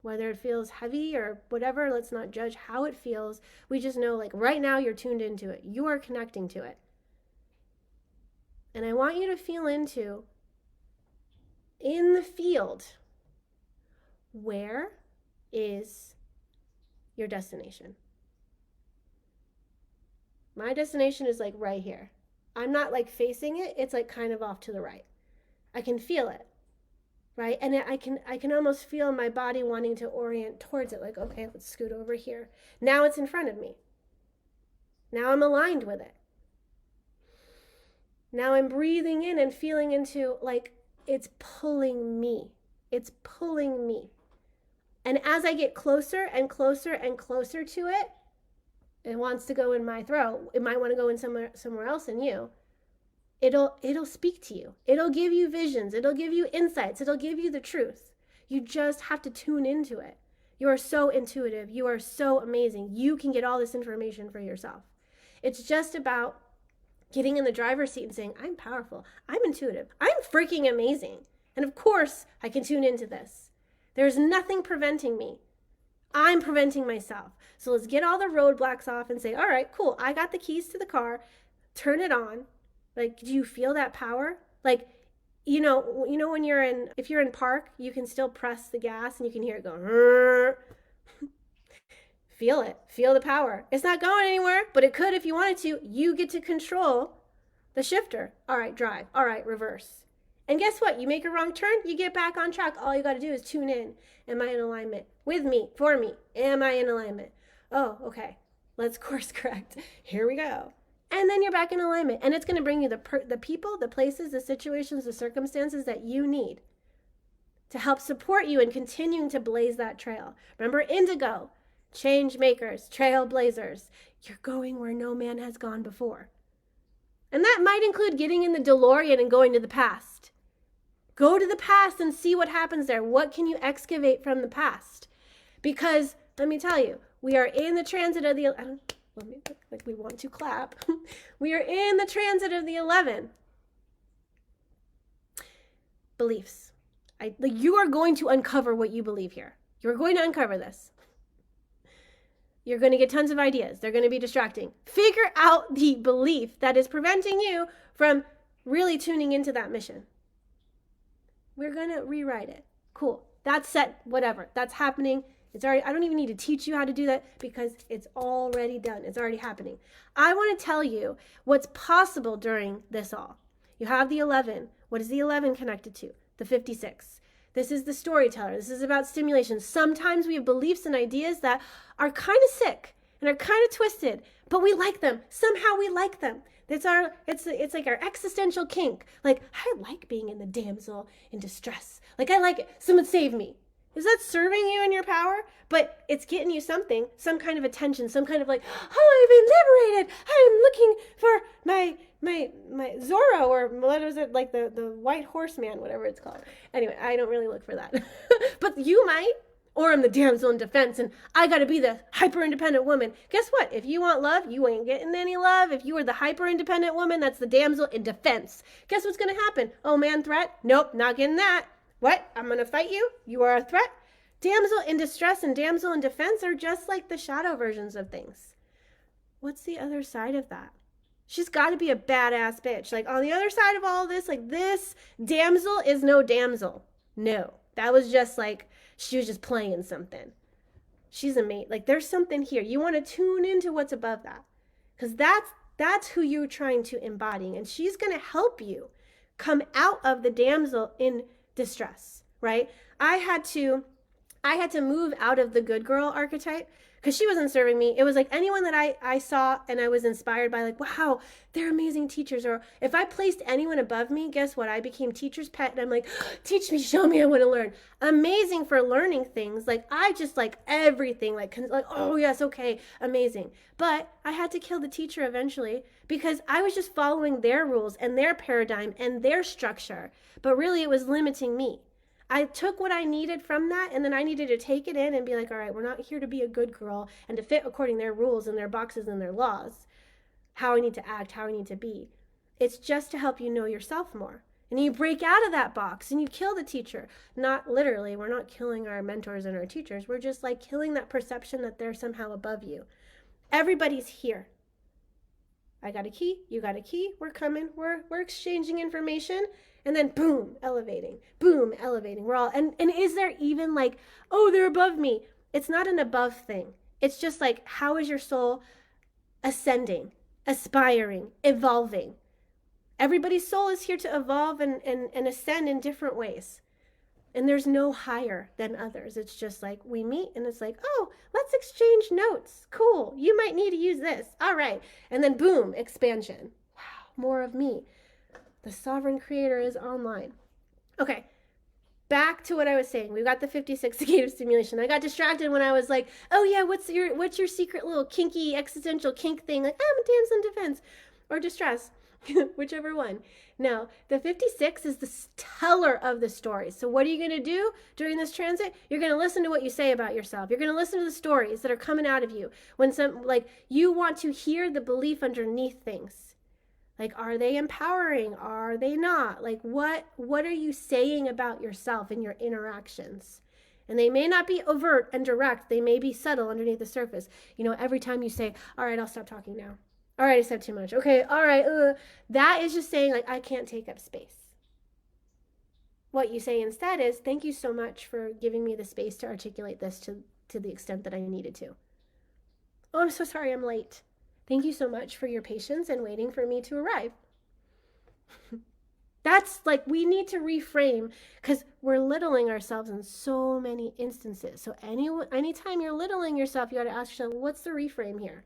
Whether it feels heavy or whatever, let's not judge how it feels. We just know, like, right now you're tuned into it. You are connecting to it. And I want you to feel into, in the field, where is your destination? My destination is like right here. I'm not like facing it. It's like kind of off to the right. I can feel it, right? And I can almost feel my body wanting to orient towards it. Like, okay, let's scoot over here. Now it's in front of me. Now I'm aligned with it. Now I'm breathing in and feeling into, like, it's pulling me. It's pulling me. And as I get closer and closer and closer to it, it wants to go in my throat. It might want to go in somewhere else in you. It'll speak to you. It'll give you visions. It'll give you insights. It'll give you the truth. You just have to tune into it. You are so intuitive. You are so amazing. You can get all this information for yourself. It's just about getting in the driver's seat and saying, I'm powerful. I'm intuitive. I'm freaking amazing. And of course, I can tune into this. There's nothing preventing me. I'm preventing myself. So let's get all the roadblocks off and say, all right, cool. I got the keys to the car. Turn it on. Like, do you feel that power? Like, you know when if you're in park, you can still press the gas and you can hear it go, feel it, feel the power. It's not going anywhere, but it could if you wanted to. You get to control the shifter. All right, drive. All right, reverse. And guess what? You make a wrong turn, you get back on track. All you got to do is tune in. Am I in alignment? With me, for me. Am I in alignment? Oh, okay. Let's course correct. Here we go. And then you're back in alignment. And it's going to bring you the people, the places, the situations, the circumstances that you need to help support you in continuing to blaze that trail. Remember Indigo, change makers, trailblazers. You're going where no man has gone before. And that might include getting in the DeLorean and going to the past. Go to the past and see what happens there. What can you excavate from the past? Because let me tell you, we are in the transit of the, let me look like we want to clap. We are in the transit of the 11. Beliefs. You are going to uncover what you believe here. You're going to uncover this. You're going to get tons of ideas. They're going to be distracting. Figure out the belief that is preventing you from really tuning into that mission. We're going to rewrite it. Cool. That's set, whatever. That's happening. It's already, I don't even need to teach you how to do that because it's already done. It's already happening. I want to tell you what's possible during this all. You have the 11. What is the 11 connected to? The 56. This is the storyteller. This is about stimulation. Sometimes we have beliefs and ideas that are kind of sick. and are kind of twisted, but we like them. Somehow we like them. It's like our existential kink. Like, I like being in the damsel in distress. Like, I like it. Someone save me. Is that serving you in your power? But it's getting you something, some kind of attention, some kind of like, oh, I've been liberated. I'm looking for my Zorro, or what is it, like the white horseman, whatever it's called. Anyway, I don't really look for that. But you might. Or I'm the damsel in defense and I gotta be the hyper independent woman. Guess what? If you want love, you ain't getting any love. If you are the hyper independent woman, that's the damsel in defense. Guess what's gonna happen? Oh man, threat? Nope, not getting that. What? I'm gonna fight you? You are a threat? Damsel in distress and damsel in defense are just like the shadow versions of things. What's the other side of that? She's got to be a badass bitch. Like, on the other side of all this, like, this damsel is no damsel. No, that was just like, she was just playing something. She's a mate. Like, there's something here. You want to tune into what's above that, because that's who you're trying to embody, and she's going to help you come out of the damsel in distress, right? I had to move out of the good girl archetype because she wasn't serving me. It was like anyone that I saw and I was inspired by, like, wow, they're amazing teachers. Or if I placed anyone above me, guess what? I became teacher's pet, and I'm like, teach me, show me, I want to learn. Amazing for learning things. Like, I just like everything, like, oh yes, okay, amazing. But I had to kill the teacher eventually because I was just following their rules and their paradigm and their structure. But really it was limiting me. I took what I needed from that, and then I needed to take it in and be like, all right, we're not here to be a good girl and to fit according to their rules and their boxes and their laws, how I need to act, how I need to be. It's just to help you know yourself more. And you break out of that box and you kill the teacher. Not literally, we're not killing our mentors and our teachers. We're just like killing that perception that they're somehow above you. Everybody's here. I got a key, you got a key, we're coming, we're exchanging information. And then boom, elevating, we're all, and is there even like, oh, they're above me? It's not an above thing. It's just like, how is your soul ascending, aspiring, evolving? Everybody's soul is here to evolve and ascend in different ways. And there's no higher than others. It's just like, we meet and it's like, oh, let's exchange notes. Cool, you might need to use this. All right. And then boom, expansion. Wow, more of me. The sovereign creator is online. Okay, back to what I was saying. We've got the 56 cicada stimulation. I got distracted when I was like, oh yeah, what's your secret little kinky existential kink thing? Like, I'm a damsel in defense or distress, whichever one. Now, the 56 is the teller of the story. So what are you going to do during this transit? You're going to listen to what you say about yourself. You're going to listen to the stories that are coming out of you. When you want to hear the belief underneath things. Like, are they empowering? Are they not? Like, what are you saying about yourself in your interactions? And they may not be overt and direct. They may be subtle underneath the surface. You know, every time you say, all right, I'll stop talking now. All right, I said too much. Okay, all right. That is just saying, like, I can't take up space. What you say instead is, thank you so much for giving me the space to articulate this to the extent that I needed to. Oh, I'm so sorry I'm late. Thank you so much for your patience and waiting for me to arrive. That's like, we need to reframe, because we're littling ourselves in so many instances. So anytime you're littling yourself, you got to ask yourself, what's the reframe here?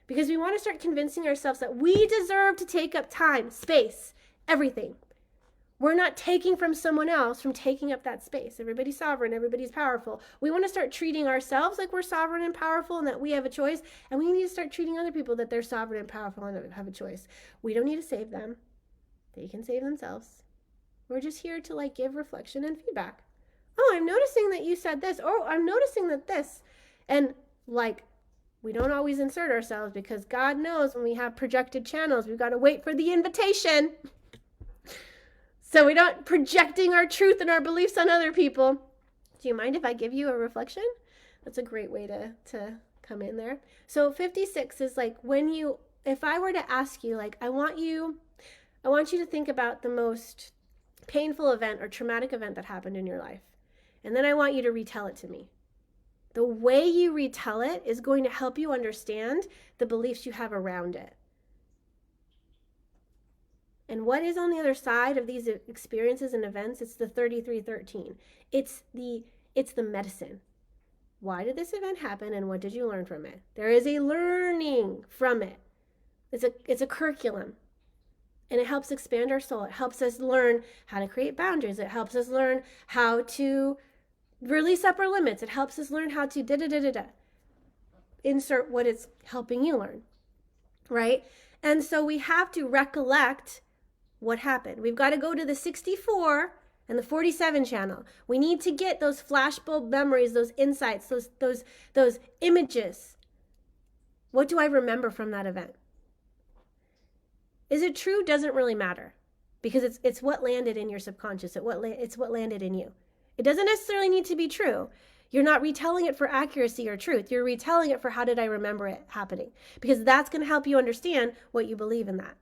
Because we want to start convincing ourselves that we deserve to take up time, space, everything. We're not taking from someone else from taking up that space. Everybody's sovereign. Everybody's powerful. We want to start treating ourselves like we're sovereign and powerful and that we have a choice. And we need to start treating other people that they're sovereign and powerful and have a choice. We don't need to save them. They can save themselves. We're just here to like give reflection and feedback. Oh, I'm noticing that you said this. Oh, I'm noticing that this. And like, we don't always insert ourselves, because God knows when we have projected channels, we've got to wait for the invitation. So we don't projecting our truth and our beliefs on other people. Do you mind if I give you a reflection? That's a great way to come in there. So 56 is like, if I were to ask you, like, I want you to think about the most painful event or traumatic event that happened in your life. And then I want you to retell it to me. The way you retell it is going to help you understand the beliefs you have around it. And what is on the other side of these experiences and events? It's the 3313. It's the medicine. Why did this event happen and what did you learn from it? There is a learning from it. It's a curriculum. And it helps expand our soul. It helps us learn how to create boundaries. It helps us learn how to release upper limits. It helps us learn how to da-da-da-da-da. Insert what it's helping you learn, right? And so we have to recollect what happened. We've got to go to the 64 and the 47 channel. We need to get those flashbulb memories, those insights, those images. What do I remember from that event? Is it true? Doesn't really matter, because it's what landed in your subconscious. It's what landed in you. It doesn't necessarily need to be true. You're not retelling it for accuracy or truth. You're retelling it for how did I remember it happening? Because that's going to help you understand what you believe in that,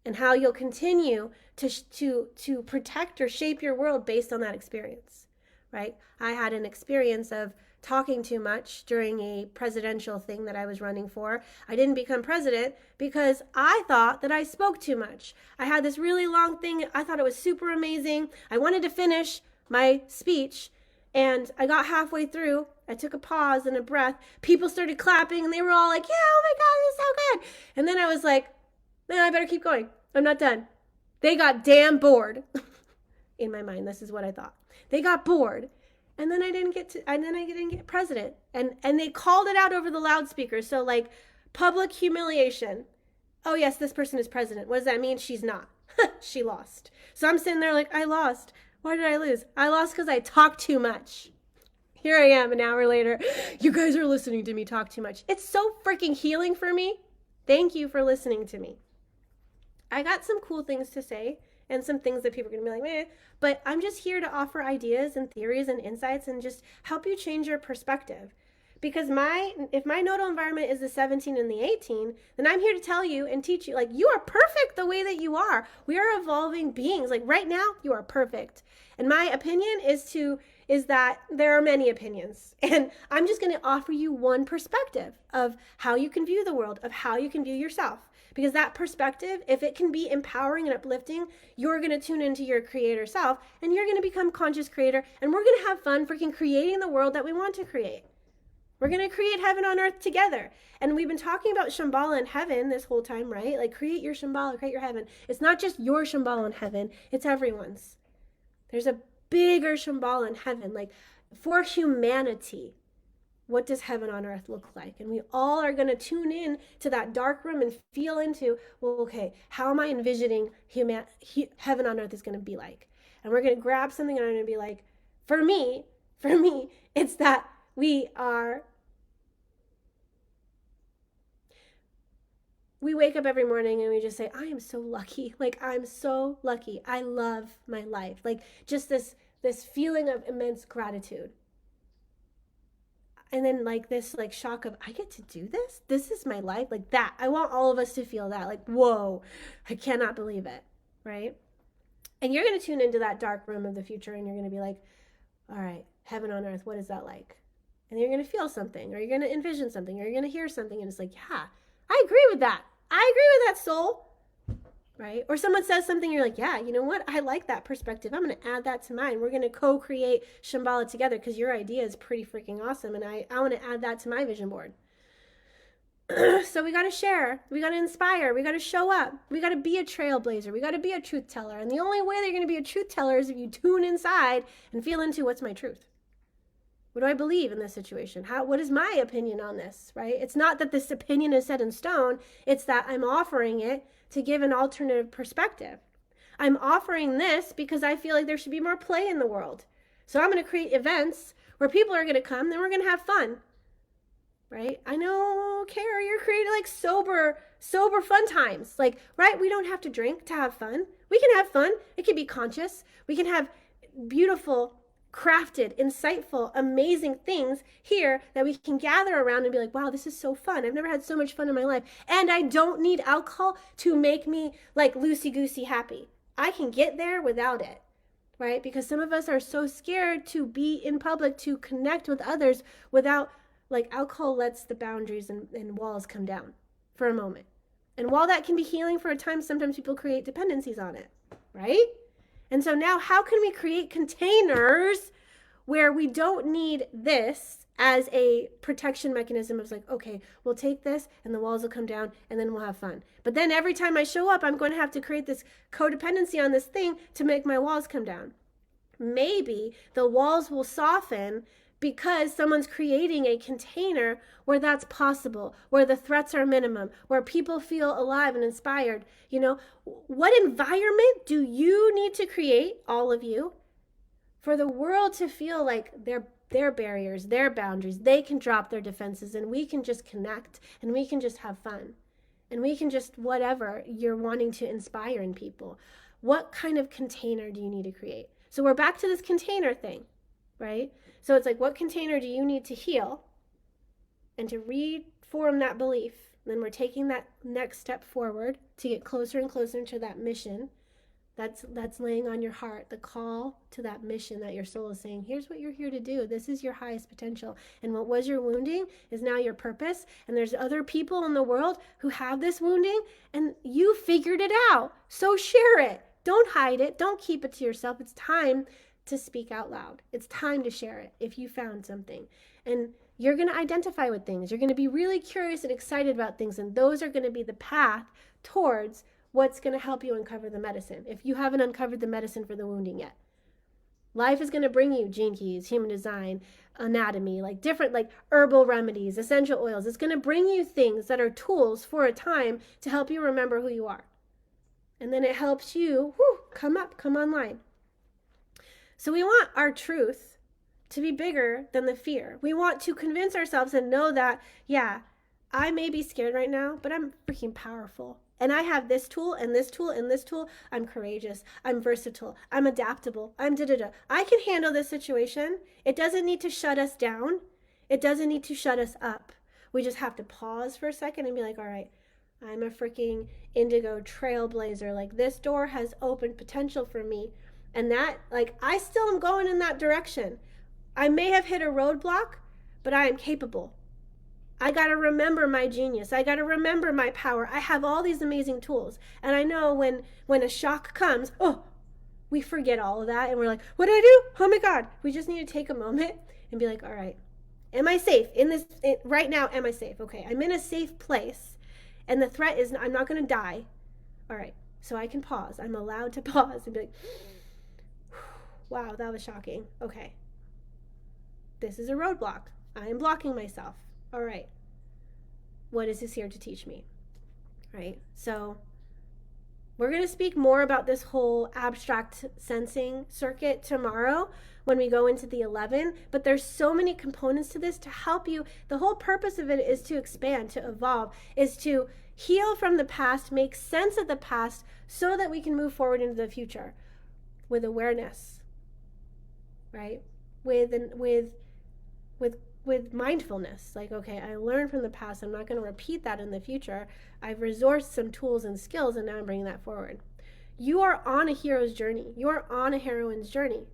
and how you'll continue to protect or shape your world based on that experience, right? I had an experience of talking too much during a presidential thing that I was running for. I didn't become president because I thought that I spoke too much. I had this really long thing. I thought it was super amazing. I wanted to finish my speech, and I got halfway through. I took a pause and a breath. People started clapping, and they were all like, yeah, oh my God, this is so good. And then I was like, I better keep going. I'm not done. They got damn bored. In my mind, this is what I thought. They got bored. And then I didn't get president. And they called it out over the loudspeaker. So like public humiliation. Oh yes, this person is president. What does that mean? She's not. She lost. So I'm sitting there like, I lost. Why did I lose? I lost because I talked too much. Here I am an hour later. You guys are listening to me talk too much. It's so freaking healing for me. Thank you for listening to me. I got some cool things to say and some things that people are going to be like, meh, but I'm just here to offer ideas and theories and insights and just help you change your perspective. Because if my nodal environment is the 17 and the 18, then I'm here to tell you and teach you, like, you are perfect the way that you are. We are evolving beings. Like right now, you are perfect. And my opinion is that there are many opinions. And I'm just going to offer you one perspective of how you can view the world, of how you can view yourself. Because that perspective, if it can be empowering and uplifting, you're going to tune into your creator self and you're going to become conscious creator, and we're going to have fun freaking creating the world that we want to create. We're going to create heaven on earth together. And we've been talking about Shambhala and heaven this whole time, right? Like create your Shambhala, create your heaven. It's not just your Shambhala in heaven, it's everyone's. There's a bigger Shambhala in heaven, like for humanity. What does heaven on earth look like? And we all are going to tune in to that dark room and feel into, well, okay, how am I envisioning heaven on earth is going to be like? And we're going to grab something and I'm going to be like, for me, it's that we wake up every morning and we just say, I am so lucky. Like, I'm so lucky. I love my life. Like just this feeling of immense gratitude. And then like this like shock of, I get to do this? This is my life? Like that. I want all of us to feel that. Like, whoa, I cannot believe it, right? And you're going to tune into that dark room of the future and you're going to be like, all right, heaven on earth, what is that like? And you're going to feel something, or you're going to envision something, or you're going to hear something, and it's like, yeah, I agree with that. I agree with that, soul. Right? Or someone says something, you're like, yeah, you know what? I like that perspective. I'm going to add that to mine. We're going to co-create Shambhala together because your idea is pretty freaking awesome. And I want to add that to my vision board. So we got to share. We got to inspire. We got to show up. We got to be a trailblazer. We got to be a truth teller. And the only way that you're going to be a truth teller is if you tune inside and feel into what's my truth. What do I believe in this situation? What is my opinion on this, right? It's not that this opinion is set in stone. It's that I'm offering it to give an alternative perspective. I'm offering this because I feel like there should be more play in the world. So I'm going to create events where people are going to come, then we're going to have fun, right? I know, Kara, you're creating like sober fun times. Like, right? We don't have to drink to have fun. We can have fun. It can be conscious. We can have beautiful, crafted, insightful, amazing things here that we can gather around and be like, wow, this is so fun. I've never had so much fun in my life. And I don't need alcohol to make me like loosey-goosey happy. I can get there without it, right? Because some of us are so scared to be in public, to connect with others without, like, alcohol lets the boundaries and walls come down for a moment. And while that can be healing for a time, sometimes people create dependencies on it, right? And so now how can we create containers where we don't need this as a protection mechanism of like, okay, we'll take this and the walls will come down and then we'll have fun. But then every time I show up, I'm going to have to create this codependency on this thing to make my walls come down. Maybe the walls will soften because someone's creating a container where that's possible, where the threats are minimum, where people feel alive and inspired. You know, what environment do you need to create, all of you, for the world to feel like their barriers, their boundaries, they can drop their defenses and we can just connect and we can just have fun and we can just whatever you're wanting to inspire in people. What kind of container do you need to create? So we're back to this container thing, right? So it's like, what container do you need to heal and to reform that belief? Then we're taking that next step forward to get closer and closer to that mission that's laying on your heart, the call to that mission that your soul is saying, here's what you're here to do. This is your highest potential. And what was your wounding is now your purpose. And there's other people in the world who have this wounding and you figured it out. So share it. Don't hide it. Don't keep it to yourself. It's time to speak out loud. It's time to share it if you found something. And you're going to identify with things. You're going to be really curious and excited about things. And those are going to be the path towards what's going to help you uncover the medicine if you haven't uncovered the medicine for the wounding yet. Life is going to bring you gene keys, human design, anatomy, like different like herbal remedies, essential oils. It's going to bring you things that are tools for a time to help you remember who you are. And then it helps you come online. So we want our truth to be bigger than the fear. We want to convince ourselves and know that, yeah, I may be scared right now, but I'm freaking powerful. And I have this tool and this tool and this tool. I'm courageous. I'm versatile. I'm adaptable. I'm da-da-da. I can handle this situation. It doesn't need to shut us down. It doesn't need to shut us up. We just have to pause for a second and be like, all right, I'm a freaking Indigo Trailblazer. Like, this door has opened potential for me. And that, like, I still am going in that direction. I may have hit a roadblock, but I am capable. I got to remember my genius. I got to remember my power. I have all these amazing tools. And I know when a shock comes, we forget all of that. And we're like, what did I do? Oh my God. We just need to take a moment and be like, all right, am I safe right now? Am I safe? Okay. I'm in a safe place. And the threat is I'm not going to die. All right. So I can pause. I'm allowed to pause and be like, wow, that was shocking. Okay. This is a roadblock. I am blocking myself. All right, what is this here to teach me, right? So we're going to speak more about this whole abstract sensing circuit tomorrow when we go into the 11, but there's so many components to this to help you. The whole purpose of it is to expand, to evolve, is to heal from the past, make sense of the past so that we can move forward into the future with awareness, right? With mindfulness, like, okay, I learned from the past. I'm not going to repeat that in the future. I've resourced some tools and skills, and now I'm bringing that forward. You are on a hero's journey. You are on a heroine's journey.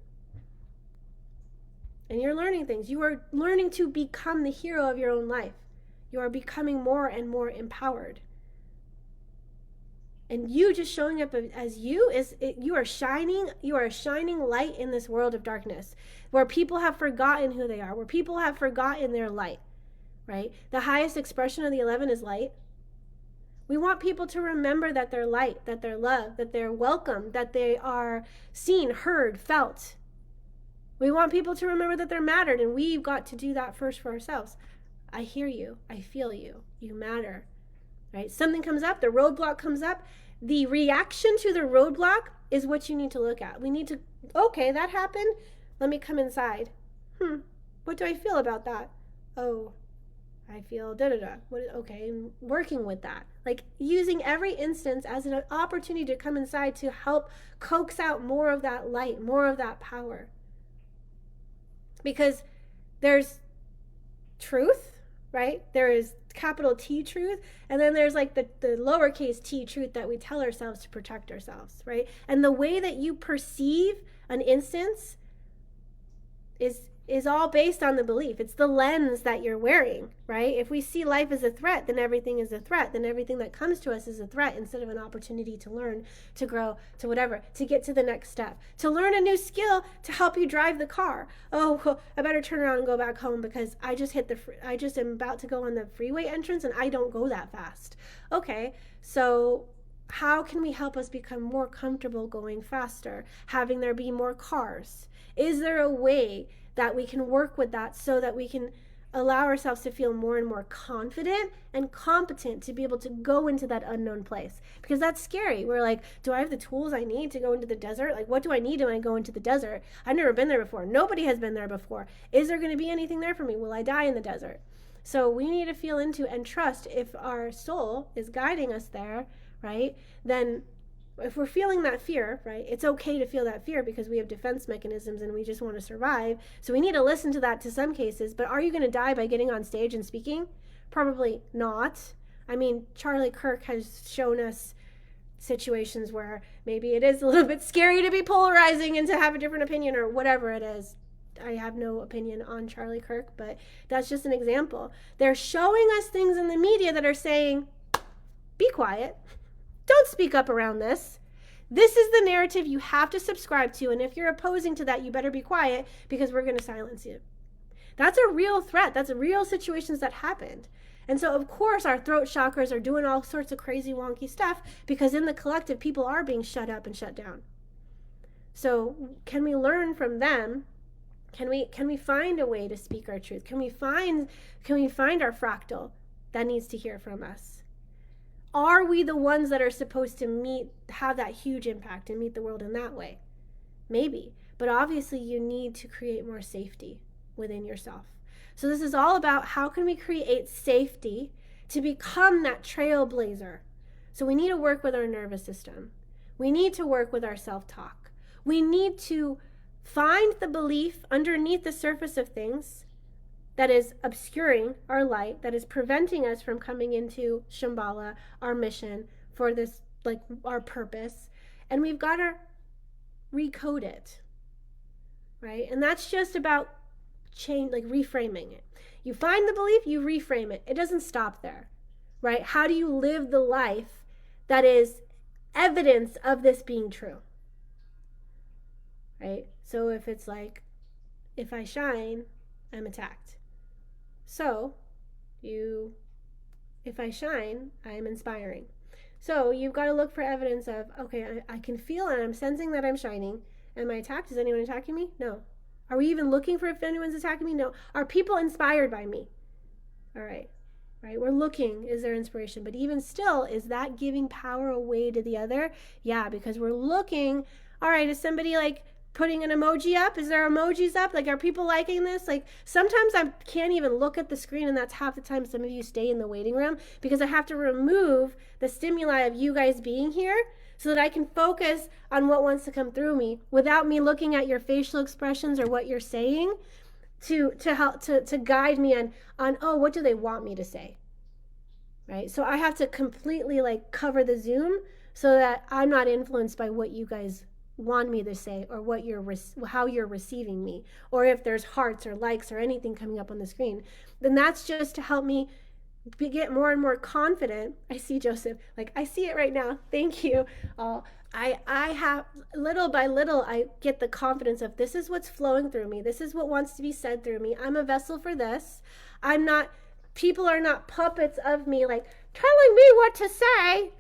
And you're learning things. You are learning to become the hero of your own life. You are becoming more and more empowered. And you just showing up as you are a shining light in this world of darkness where people have forgotten who they are, where people have forgotten their light, right? The highest expression of the 11 is light. We want people to remember that they're light, that they're loved, that they're welcome, that they are seen, heard, felt. We want people to remember that they're mattered, and we've got to do that first for ourselves. I hear you. I feel you. You matter. Right? Something comes up, the roadblock comes up. The reaction to the roadblock is what you need to look at. We need to, okay, that happened. Let me come inside. What do I feel about that? Oh, I feel da-da-da. Okay, and working with that. Like using every instance as an opportunity to come inside to help coax out more of that light, more of that power. Because there's truth, right? There is capital T truth, and then there's like the lowercase t truth that we tell ourselves to protect ourselves, right? And the way that you perceive an instance is is all based on the belief. It's the lens that you're wearing, right? If we see life as a threat, then everything is a threat. Then everything that comes to us is a threat instead of an opportunity to learn, to grow, to whatever, to get to the next step, to learn a new skill to help you drive the car. Oh, I better turn around and go back home because I just am about to go on the freeway entrance and I don't go that fast. Okay, so how can we help us become more comfortable going faster, having there be more cars? Is there a way that we can work with that so that we can allow ourselves to feel more and more confident and competent to be able to go into that unknown place? Because that's scary. We're like, do I have the tools I need to go into the desert? Like, what do I need when I go into the desert? I've never been there before. Nobody has been there before. Is there going to be anything there for me? Will I die in the desert? So we need to feel into and trust if our soul is guiding us there, right? Then if we're feeling that fear, right, it's okay to feel that fear because we have defense mechanisms and we just want to survive. So we need to listen to that to some cases. But are you going to die by getting on stage and speaking? Probably not. I mean, Charlie Kirk has shown us situations where maybe it is a little bit scary to be polarizing and to have a different opinion or whatever it is. I have no opinion on Charlie Kirk, but that's just an example. They're showing us things in the media that are saying, be quiet. Don't speak up around this. This is the narrative you have to subscribe to, and if you're opposing to that, you better be quiet because we're going to silence you. That's a real threat. That's real situations that happened. And so, of course, our throat chakras are doing all sorts of crazy, wonky stuff because in the collective, people are being shut up and shut down. So can we learn from them? Can we find a way to speak our truth? Can we find our fractal that needs to hear from us? Are we the ones that are supposed to have that huge impact and meet the world in that way? Maybe. But obviously you need to create more safety within yourself. So this is all about how can we create safety to become that trailblazer. So we need to work with our nervous system. We need to work with our self-talk. We need to find the belief underneath the surface of things that is obscuring our light, that is preventing us from coming into Shambhala, our mission, for this, like our purpose. And we've got to recode it, right? And that's just about reframing it. You find the belief, you reframe it. It doesn't stop there, right? How do you live the life that is evidence of this being true, right? So if it's like, if I shine, I'm attacked. So, if I shine, I'm inspiring. So you've got to look for evidence of, okay, I can feel and I'm sensing that I'm shining. Am I attacked? Is anyone attacking me? No. Are we even looking for if anyone's attacking me? No. Are people inspired by me? All right. Right? We're looking, is there inspiration? But even still, is that giving power away to the other? Yeah, because we're looking, all right, is somebody like putting an emoji up? Is there emojis up? Like, are people liking this? Like, sometimes I can't even look at the screen, and that's half the time some of you stay in the waiting room because I have to remove the stimuli of you guys being here so that I can focus on what wants to come through me without me looking at your facial expressions or what you're saying to help to guide me on what do they want me to say, right? So I have to completely like cover the Zoom so that I'm not influenced by what you guys want me to say or how you're receiving me, or if there's hearts or likes or anything coming up on the screen. Then that's just to help me get more and more confident. I see Joseph, like I see it right now. Thank you. I have little by little, I get the confidence of this is what's flowing through me. This is what wants to be said through me. I'm a vessel for this. People are not puppets of me, like telling me what to say.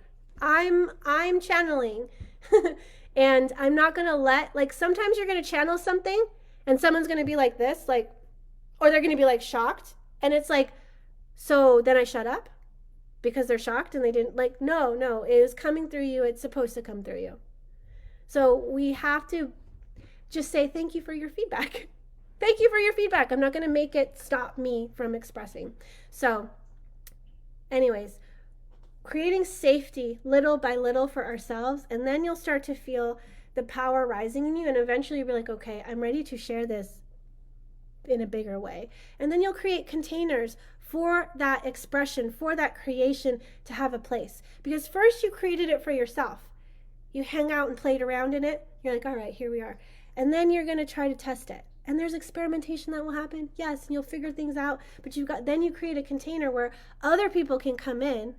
I'm channeling. And I'm not going to like, sometimes you're going to channel something and someone's going to be like this, like, or they're going to be like shocked. And it's like, so then I shut up because they're shocked and they didn't no, it is coming through you. It's supposed to come through you. So we have to just say, thank you for your feedback. Thank you for your feedback. I'm not going to make it stop me from expressing. So anyways, creating safety little by little for ourselves, and then you'll start to feel the power rising in you, and eventually you'll be like, okay, I'm ready to share this in a bigger way. And then you'll create containers for that expression, for that creation to have a place. Because first you created it for yourself. You hang out and played around in it. You're like, all right, here we are. And then you're going to try to test it. And there's experimentation that will happen. Yes, and you'll figure things out, but then you create a container where other people can come in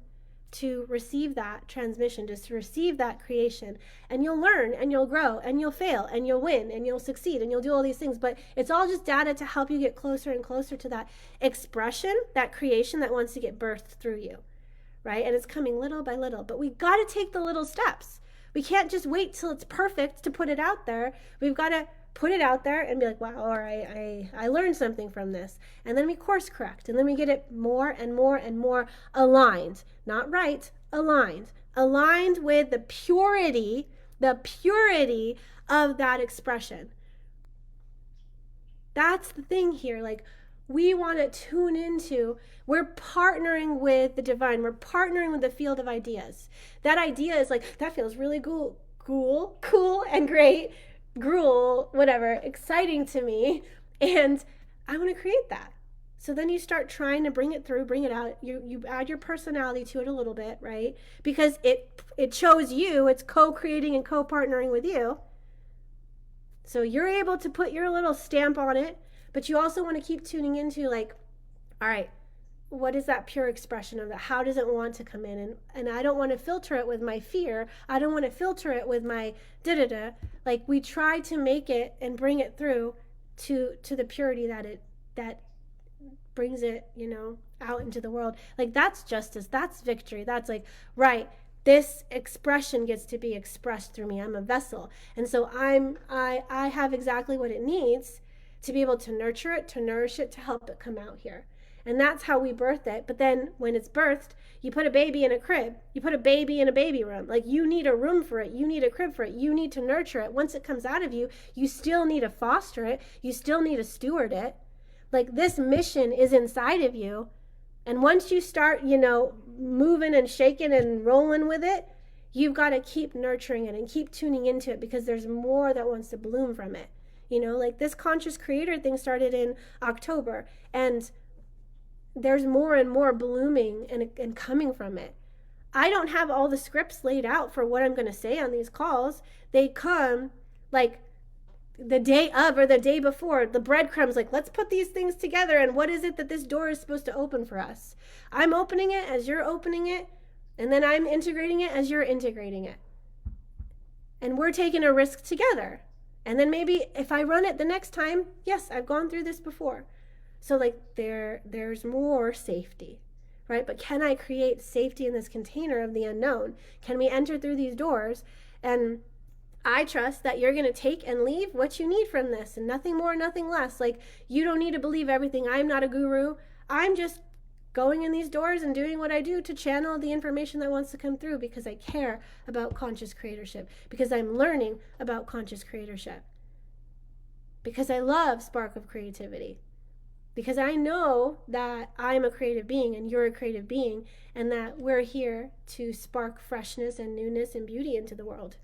to receive that transmission, just to receive that creation. And you'll learn and you'll grow and you'll fail and you'll win and you'll succeed and you'll do all these things. But it's all just data to help you get closer and closer to that expression, that creation that wants to get birthed through you, right? And it's coming little by little. But we got to take the little steps. We can't just wait till it's perfect to put it out there. We've got to put it out there and be like, wow, all right, I learned something from this. And then we course correct. And then we get it more and more and more aligned. Not right, aligned. Aligned with the purity of that expression. That's the thing here. Like, we want to tune into, we're partnering with the divine. We're partnering with the field of ideas. That idea is like, that feels really cool and great. Gruel, whatever, exciting to me, and I want to create that. So then you start trying to bring it through, bring it out. You add your personality to it a little bit, right? Because it chose you. It's co-creating and co-partnering with you. So you're able to put your little stamp on it, but you also want to keep tuning into, like, all right, what is that pure expression of that? How does it want to come in? And I don't want to filter it with my fear. I don't want to filter it with my da-da-da. Like, we try to make it and bring it through to the purity that brings it, out into the world. Like, that's justice. That's victory. That's like, right, this expression gets to be expressed through me. I'm a vessel. And so I have exactly what it needs to be able to nurture it, to nourish it, to help it come out here. And that's how we birth it. But then when it's birthed, you put a baby in a crib. You put a baby in a baby room. Like, you need a room for it. You need a crib for it. You need to nurture it. Once it comes out of you, you still need to foster it. You still need to steward it. Like, this mission is inside of you. And once you start, moving and shaking and rolling with it, you've got to keep nurturing it and keep tuning into it, because there's more that wants to bloom from it. Like, this conscious creator thing started in October, and there's more and more blooming and coming from it. I don't have all the scripts laid out for what I'm going to say on these calls. They come like the day of or the day before, the breadcrumbs, like, let's put these things together, and what is it that this door is supposed to open for us? I'm opening it as you're opening it, and then I'm integrating it as you're integrating it. And we're taking a risk together. And then maybe if I run it the next time, yes, I've gone through this before. So, like, there's more safety, right? But can I create safety in this container of the unknown? Can we enter through these doors? And I trust that you're going to take and leave what you need from this, and nothing more, nothing less. Like, you don't need to believe everything. I'm not a guru. I'm just going in these doors and doing what I do to channel the information that wants to come through, because I care about conscious creatorship, because I'm learning about conscious creatorship, because I love spark of creativity. Because I know that I'm a creative being and you're a creative being, and that we're here to spark freshness and newness and beauty into the world.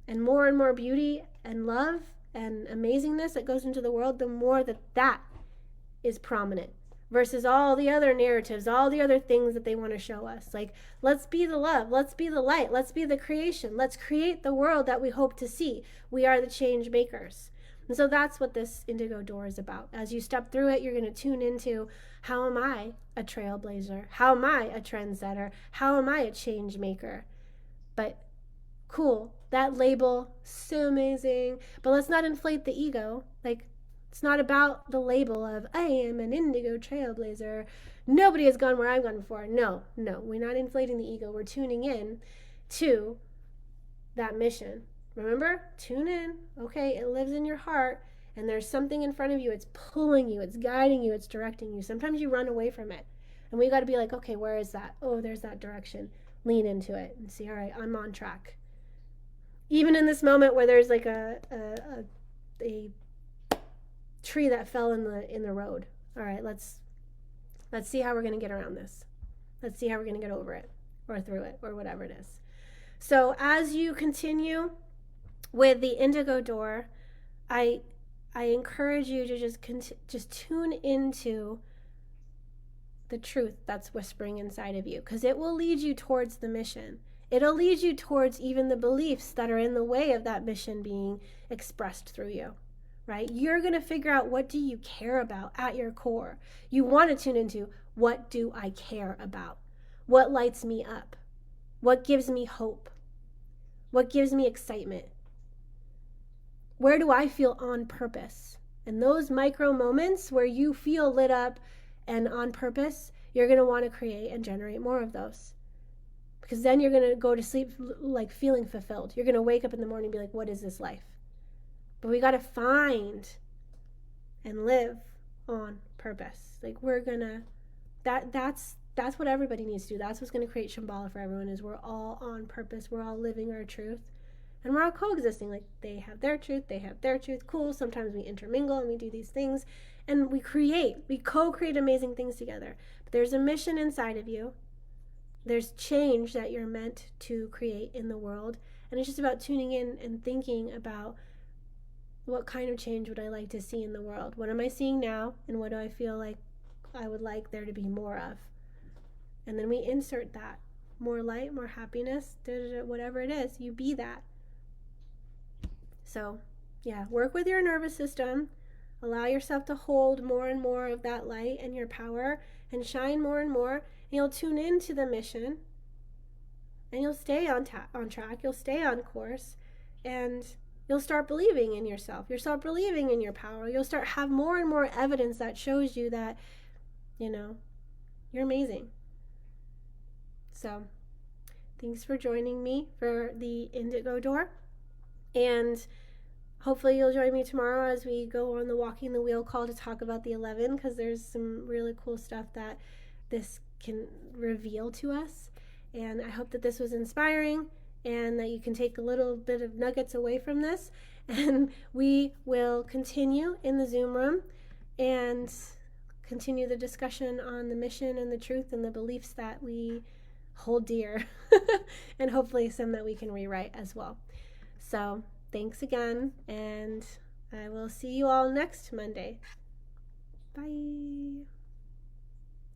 And more beauty and love and amazingness that goes into the world, the more that is prominent, versus all the other narratives, all the other things that they want to show us. Like, let's be the love, let's be the light, let's be the creation, let's create the world that we hope to see. We are the change makers. And so that's what this Indigo door is about. As you step through it, you're going to tune into, how am I a trailblazer? How am I a trendsetter? How am I a change maker? But cool, that label, so amazing. But let's not inflate the ego. Like, it's not about the label of, I am an Indigo trailblazer. Nobody has gone where I've gone before. No, we're not inflating the ego. We're tuning in to that mission. Remember, tune in. Okay, it lives in your heart, and there's something in front of you. It's pulling you, it's guiding you, it's directing you. Sometimes you run away from it, and we got to be like, okay, where is that? Oh, there's that direction. Lean into it and see, all right, I'm on track. Even in this moment where there's like a tree that fell in the road. All right, let's see how we're going to get around this. Let's see how we're going to get over it or through it or whatever it is. So as you continue with the Indigo door, I encourage you to just tune into the truth that's whispering inside of you, because it will lead you towards the mission. It'll lead you towards even the beliefs that are in the way of that mission being expressed through you, right? You're going to figure out, what do you care about at your core? You want to tune into, what do I care about? What lights me up? What gives me hope? What gives me excitement? Where do I feel on purpose? And those micro moments where you feel lit up and on purpose, you're going to want to create and generate more of those. Because then you're going to go to sleep like feeling fulfilled. You're going to wake up in the morning and be like, what is this life? But we got to find and live on purpose. Like, we're going to, that's what everybody needs to do. That's what's going to create Shambhala for everyone, is we're all on purpose. We're all living our truth. And we're all coexisting. Like, they have their truth, they have their truth. Cool. Sometimes we intermingle and we do these things. And we co-create amazing things together. But there's a mission inside of you. There's change that you're meant to create in the world. And it's just about tuning in and thinking about, what kind of change would I like to see in the world? What am I seeing now? And what do I feel like I would like there to be more of? And then we insert that. More light, more happiness, whatever it is, you be that. So, yeah, work with your nervous system. Allow yourself to hold more and more of that light and your power, and shine more and more. And you'll tune into the mission, and you'll stay on track. You'll stay on course, and you'll start believing in yourself. You'll start believing in your power. You'll start have more and more evidence that shows you that, you're amazing. So, thanks for joining me for the Indigo door. And hopefully you'll join me tomorrow as we go on the Walking the Wheel call to talk about the 11, because there's some really cool stuff that this can reveal to us. And I hope that this was inspiring and that you can take a little bit of nuggets away from this. And we will continue in the Zoom room and continue the discussion on the mission and the truth and the beliefs that we hold dear, and hopefully some that we can rewrite as well. So thanks again, and I will see you all next Monday. Bye.